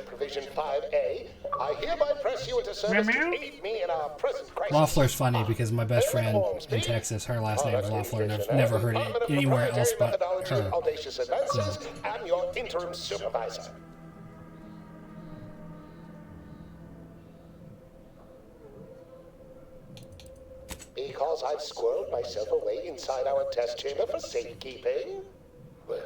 Speaker 14: Provision 5A, I hereby press you into service to aid me in our present crisis.
Speaker 1: Loeffler's funny because my best friend in Texas, her last name is Loeffler, and I've never heard it anywhere else but her.
Speaker 14: Audacious advances, and your interim supervisor. Because I've squirreled myself away inside our test chamber for safekeeping? Well,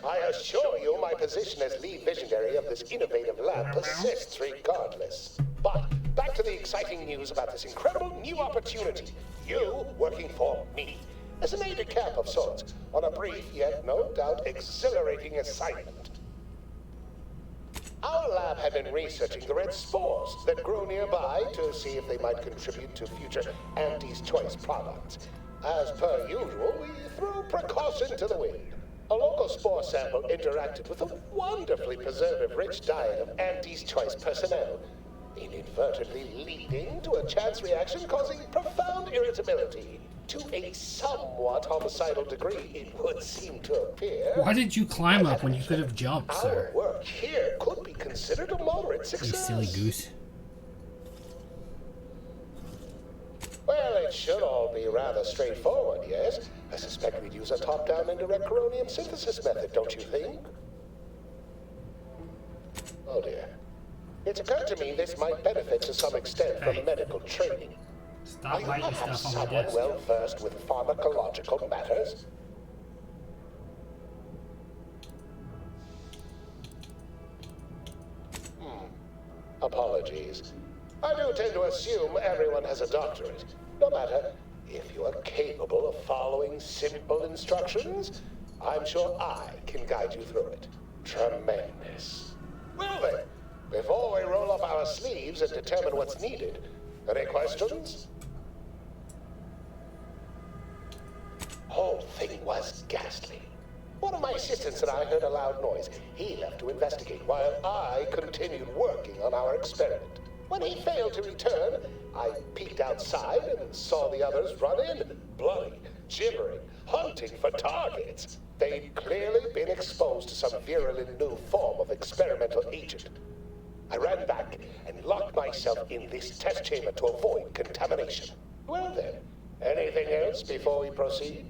Speaker 14: I assure you my position as lead visionary of this innovative lab persists regardless. But back to the exciting news about this incredible new opportunity. You working for me. as an aide-de-camp of sorts, on a brief yet no doubt exhilarating assignment. Our lab had been researching the red spores that grew nearby to see if they might contribute to future Auntie's Choice products. As per usual, we threw precaution to the wind. A local spore sample interacted with a wonderfully preservative-rich diet of Auntie's Choice personnel, inadvertently leading to a chance reaction causing profound irritability. To a somewhat homicidal degree, it would seem to appear.
Speaker 1: Why did you climb up when you could have jumped, sir?
Speaker 14: Our work here could be considered a moderate success.
Speaker 1: You silly goose.
Speaker 14: Well, it should all be rather straightforward, yes? I suspect we'd use a top-down indirect coronium synthesis method, don't you think? Oh dear. It's occurred to me this might benefit to some extent from medical training.
Speaker 1: Stop lighting stuff on my
Speaker 14: someone
Speaker 1: desk.
Speaker 14: well versed with pharmacological matters? Apologies. I do tend to assume everyone has a doctorate. No matter, if you are capable of following simple instructions, I'm sure I can guide you through it. Tremendous. Well then, before we roll up our sleeves and determine what's needed, any questions? Whole thing was ghastly. One of my assistants and I heard a loud noise. He left to investigate while I continued working on our experiment. When he failed to return, I peeked outside and saw the others run in, bloody, gibbering, hunting for targets. They'd clearly been exposed to some virulent new form of experimental agent. I ran back and locked myself in this test chamber to avoid contamination. Well then, anything else before we proceed?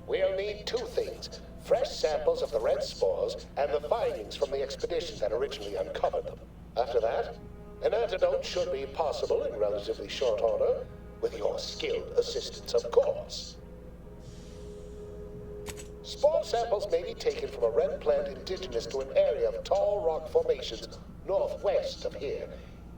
Speaker 14: We'll need two things. Fresh samples of the red spores and the findings from the expedition that originally uncovered them. After that, an antidote should be possible in relatively short order, with your skilled assistance, of course. Spore samples may be taken from a red plant indigenous to an area of tall rock formations northwest of here,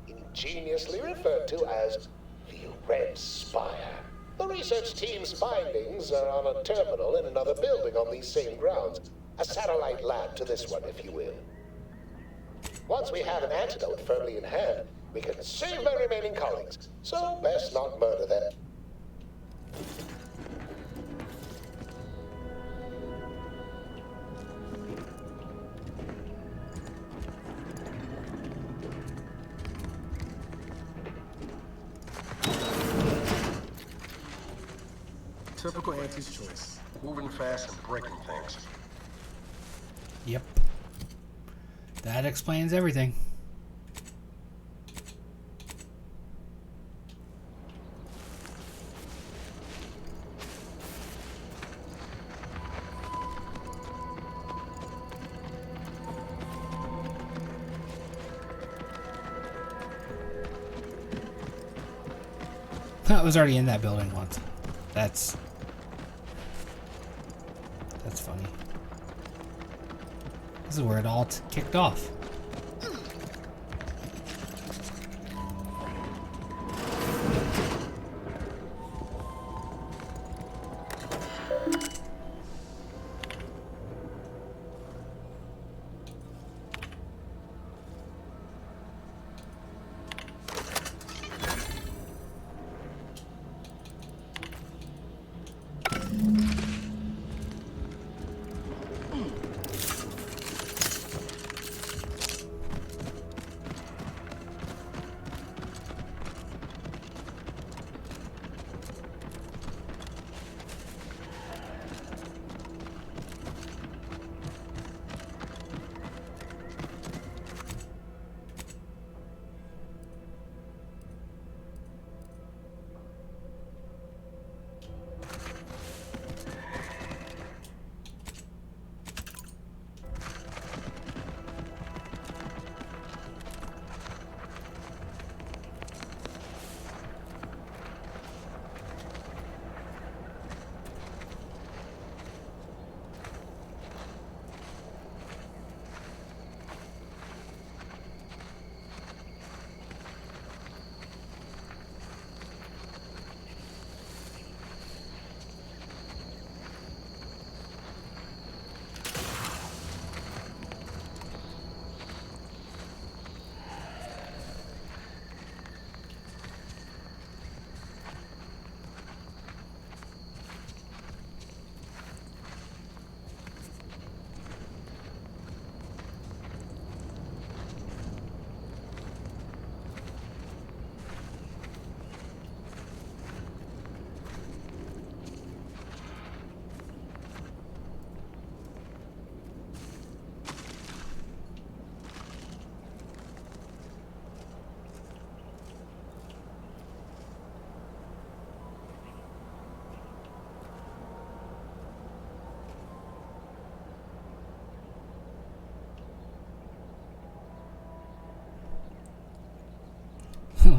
Speaker 14: ingeniously referred to as the Red Spire. The research team's findings are on a terminal in another building on these same grounds. A satellite lab to this one, if you will. Once we have an antidote firmly in hand, we can save my remaining colleagues, so best not murder them.
Speaker 5: Typical Auntie's Choice. Moving fast and breaking things.
Speaker 1: Yep. That explains everything. I was already in that building once. That's funny. This is where it all kicked off.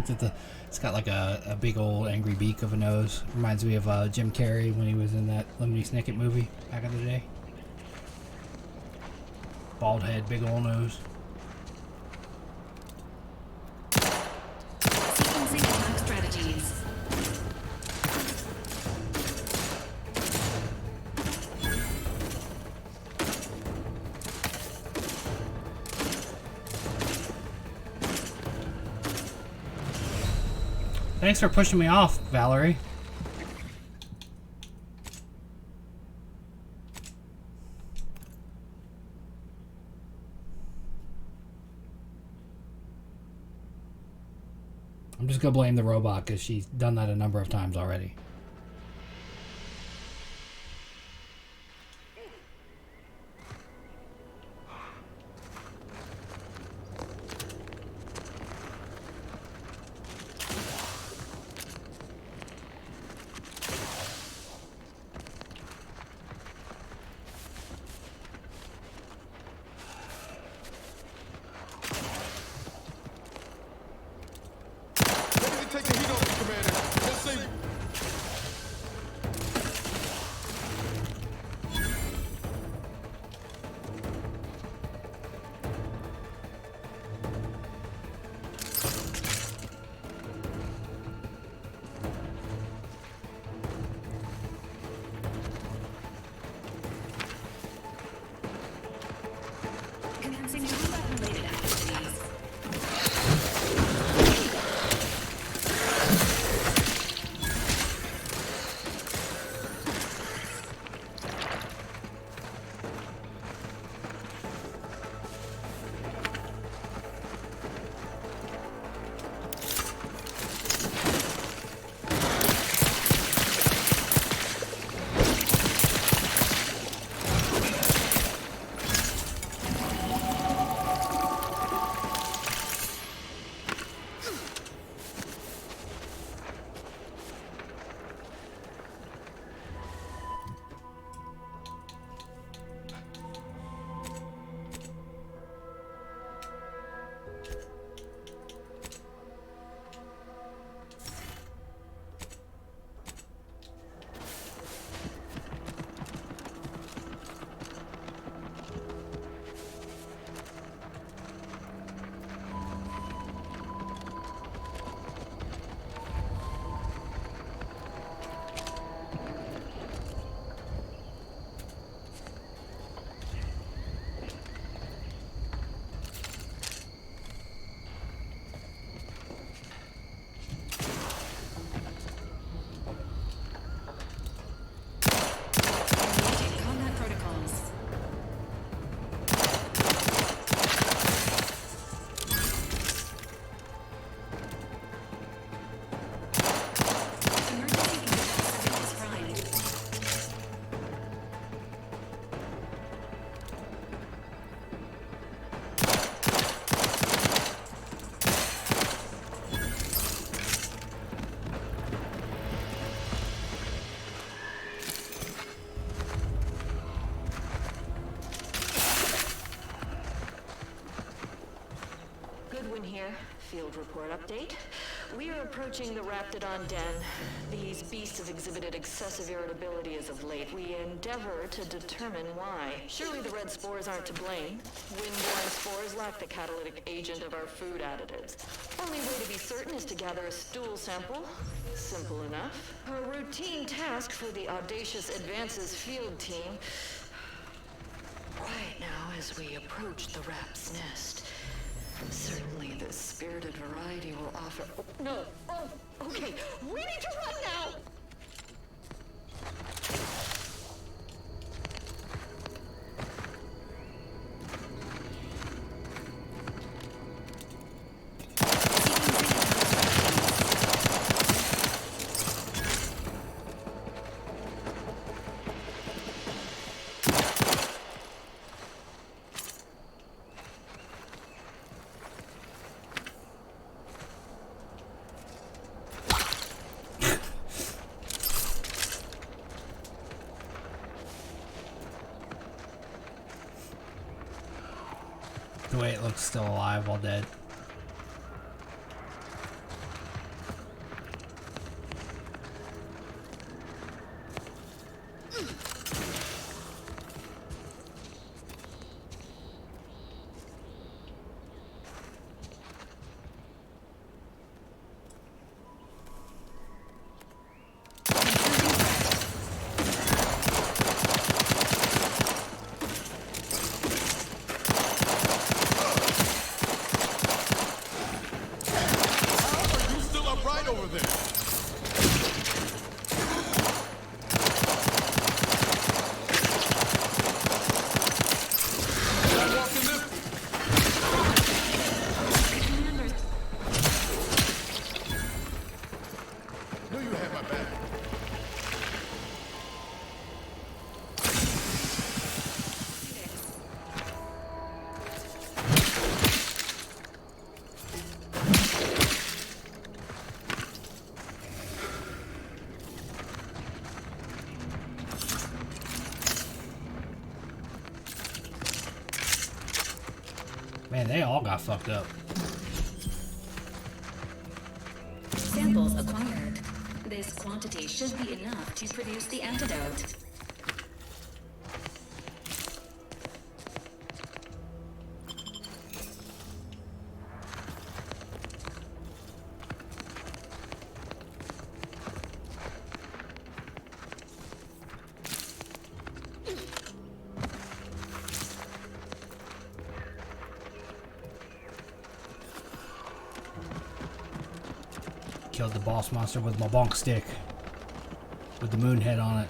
Speaker 1: looked at the. It's got like a big old angry beak of a nose. Reminds me of Jim Carrey when he was in that Lemony Snicket movie back in the day. Bald head, big old nose.
Speaker 4: Sequencing attack strategies.
Speaker 1: Thanks for pushing me off, Valerie. I'm just gonna blame the robot because she's done that a number of times already.
Speaker 20: Take the heat off, Commander. Let's see.
Speaker 4: Commencing combat-related activities. Combat protocols.
Speaker 8: Goodwin here. Field report update. We are approaching the Raptidon den. These beasts have exhibited excessive irritability as of late. We endeavor to determine why. Surely the red spores aren't to blame. Windborne spores lack the catalytic agent of our food additives. Only way to be certain is to gather a stool sample. Simple enough. A routine task for the audacious Advances field team. Right now, as we approach the rap's nest, certainly the spirited variety will offer... Oh, no! Oh, okay. We need to run now!
Speaker 1: The way it looks still alive while dead. Man, they all got fucked up.
Speaker 4: Samples acquired. This quantity should be enough to produce the antidote.
Speaker 1: Killed the boss monster with my bonk stick. With the moon head on it.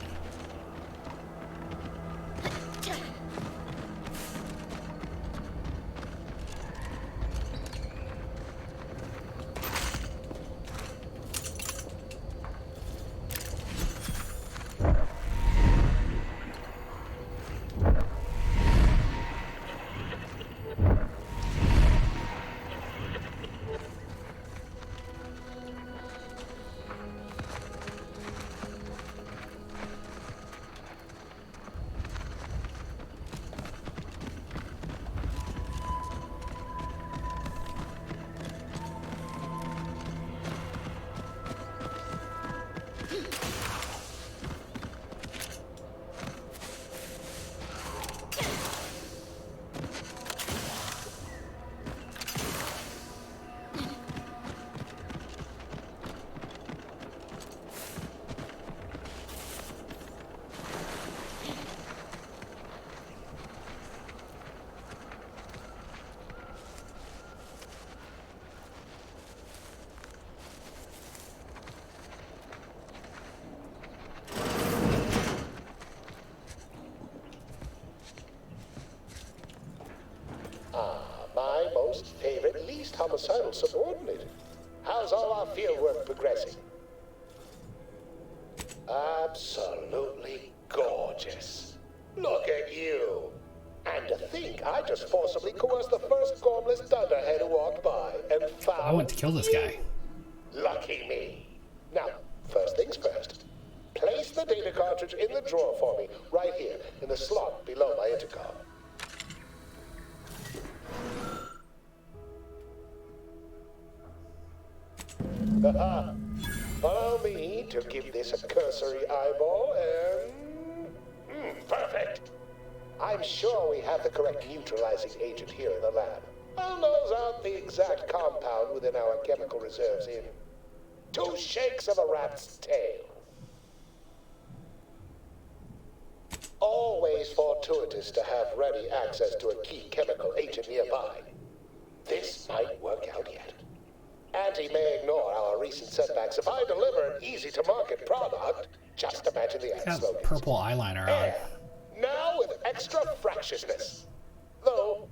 Speaker 14: My most favorite, least homicidal subordinate. How's all our field work progressing? Absolutely gorgeous. Look at you. And to think I just forcibly coerced the first gormless dunderhead who walked by and found
Speaker 1: I want to kill this guy.
Speaker 14: Lucky me. Now, first things first. Place the data cartridge in the drawer for me, right here, in the slot below my intercom. Allow me to give this a cursory eyeball and... perfect. I'm sure we have the correct neutralizing agent here in the lab. I'll nose out the exact compound within our chemical reserves in 2 shakes of a rat's tail. Always fortuitous to have ready access to a key chemical agent nearby. This might work out yet. Auntie may ignore our recent setbacks if I deliver an easy-to-market product. Just imagine the ad
Speaker 1: Got
Speaker 14: slogans.
Speaker 1: purple eyeliner on.
Speaker 14: Now with extra fractiousness. Though,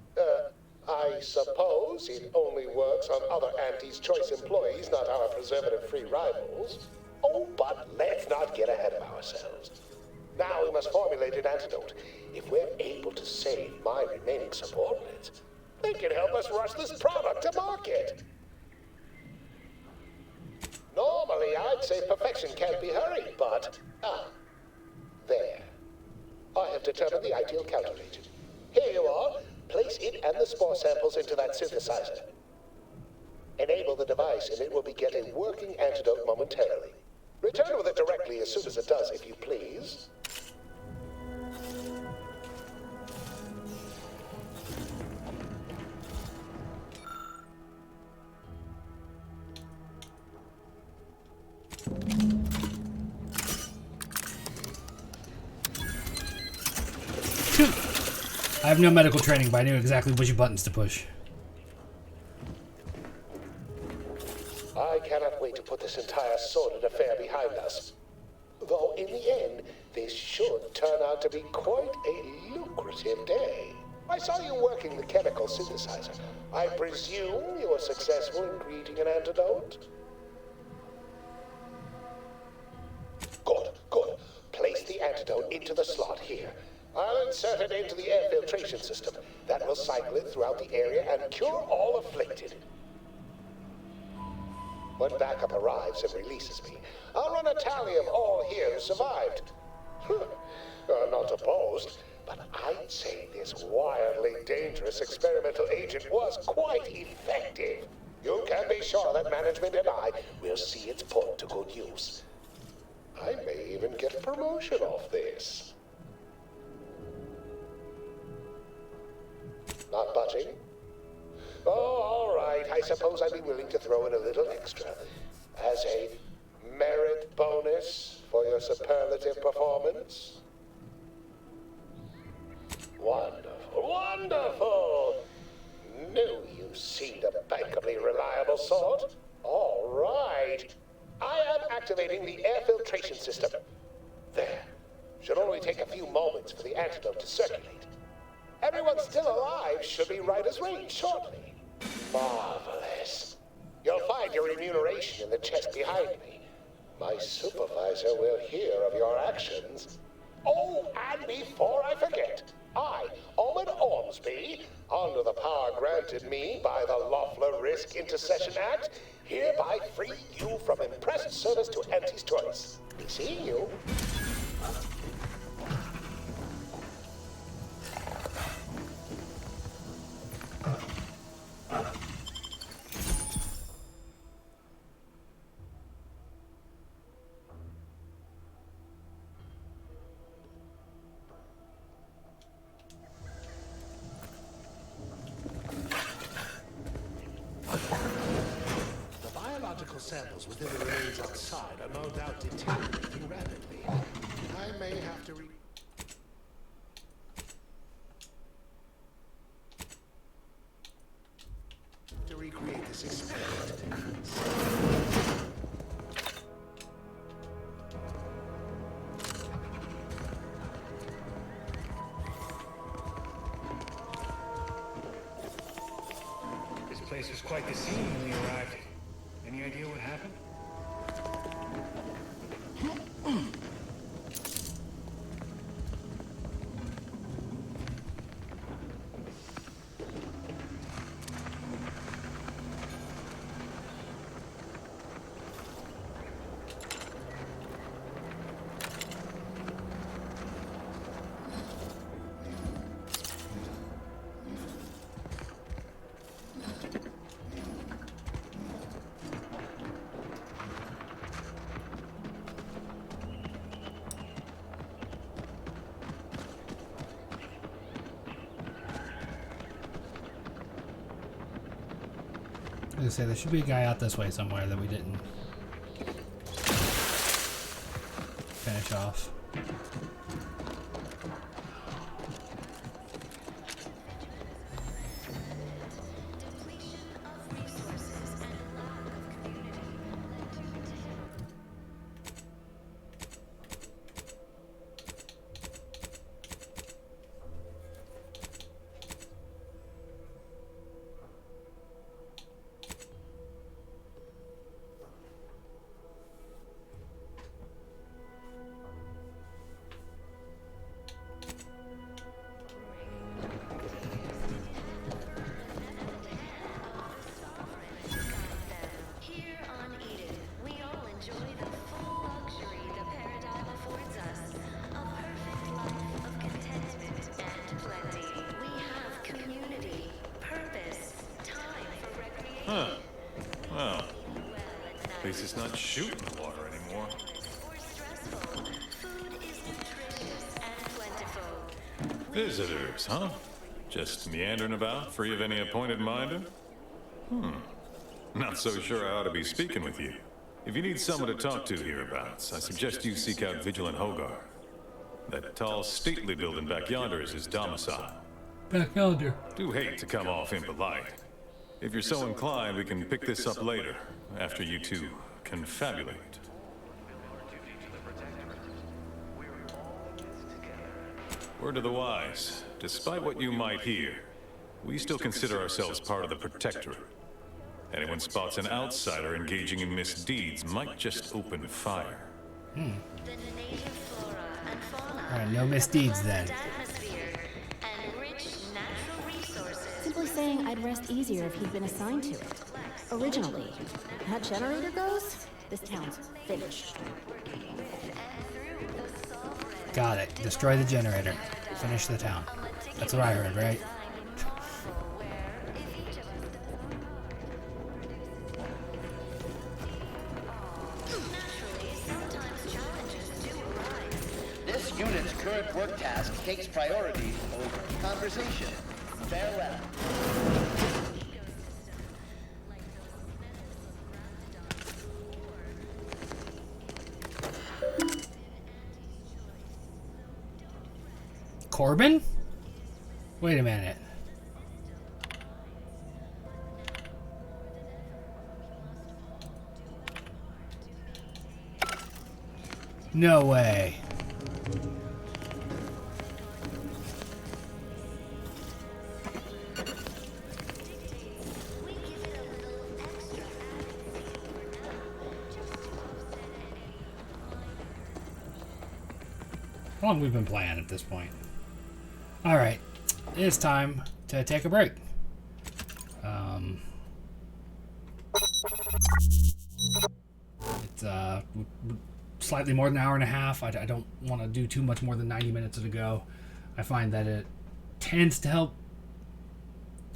Speaker 14: I suppose it only works on other Auntie's choice employees, not our preservative-free rivals. Oh, but let's not get ahead of ourselves. Now we must formulate an antidote. If we're able to save my remaining subordinates, they can help us rush this product to market. Normally, I'd say perfection can't be hurried, but... there. I have determined the ideal counteragent. Here you are. Place it and the spore samples into that synthesizer. Enable the device and it will begin a working antidote momentarily. Return with it directly as soon as it does, if you please.
Speaker 1: I have no medical training, but I knew exactly which buttons to push.
Speaker 14: I cannot wait to put this entire sordid affair behind us. Though in the end, this should turn out to be quite a lucrative day. I saw you working the chemical synthesizer. I presume you were successful in creating an antidote? Good, good. Place the antidote into the slot here. I'll insert it into the air filtration system. That will cycle it throughout the area and cure all afflicted. When backup arrives and releases me, I'll run a tally of all here who survived. Not opposed, but I'd say this wildly dangerous experimental agent was quite effective. You can be sure that management and I will see its put to good use. I may even get a promotion off this. Not budging? Oh, all right. I suppose I'd be willing to throw in a little extra as a merit bonus for your superlative performance. Wonderful, wonderful! Knew you seemed a bankably reliable sort. All right. I am activating the air filtration system. There. Should only take a few moments for the antidote to circulate. Everyone still alive should be right as rain shortly. Marvelous. You'll find your remuneration in the chest behind me. My supervisor will hear of your actions. Oh, and before I forget, I, Omen Ormsby, under the power granted me by the Loeffler Risk Intercession Act, hereby free you from impressed service to Auntie's choice. Be seeing you.
Speaker 21: Samples within the remains outside are no doubt deteriorating rapidly. I may have to recreate this experiment.
Speaker 22: This place was quite the scene when we arrived. Any idea what happened?
Speaker 1: I was gonna say, there should be a guy out this way somewhere that we didn't finish off.
Speaker 2: Huh. Well, at least it's not shooting the water anymore. Visitors, huh? Just meandering about, free of any appointed minder? Not so sure I ought to be speaking with you. If you need someone to talk to hereabouts, I suggest you seek out Vigilant Hogarth. That tall, stately building back yonder is his domicile.
Speaker 1: Back yonder.
Speaker 2: Do hate to come off impolite. If you're so inclined, we can pick this up later, after you two confabulate. Word to the wise, despite what you might hear, we still consider ourselves part of the Protectorate. Anyone spots an outsider engaging in misdeeds might just open fire.
Speaker 1: Alright, no misdeeds then.
Speaker 23: Simply saying I'd rest easier if he'd been assigned to it. Originally. That generator goes, this town's finished.
Speaker 1: Got it. Destroy the generator. Finish the town. That's what I heard, right?
Speaker 10: This unit's current work task takes priority over conversation. Farewell.
Speaker 1: Corbin? Wait a minute. No way. How long we've been playing at this point? Alright, it's time to take a break. It's slightly more than an hour and a half. I don't want to do too much more than 90 minutes at a go. I find that it tends to help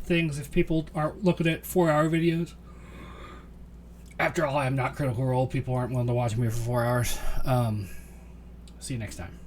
Speaker 1: things if people aren't looking at 4-hour videos. After all, I'm not Critical Role. People aren't willing to watch me for 4 hours. See you next time.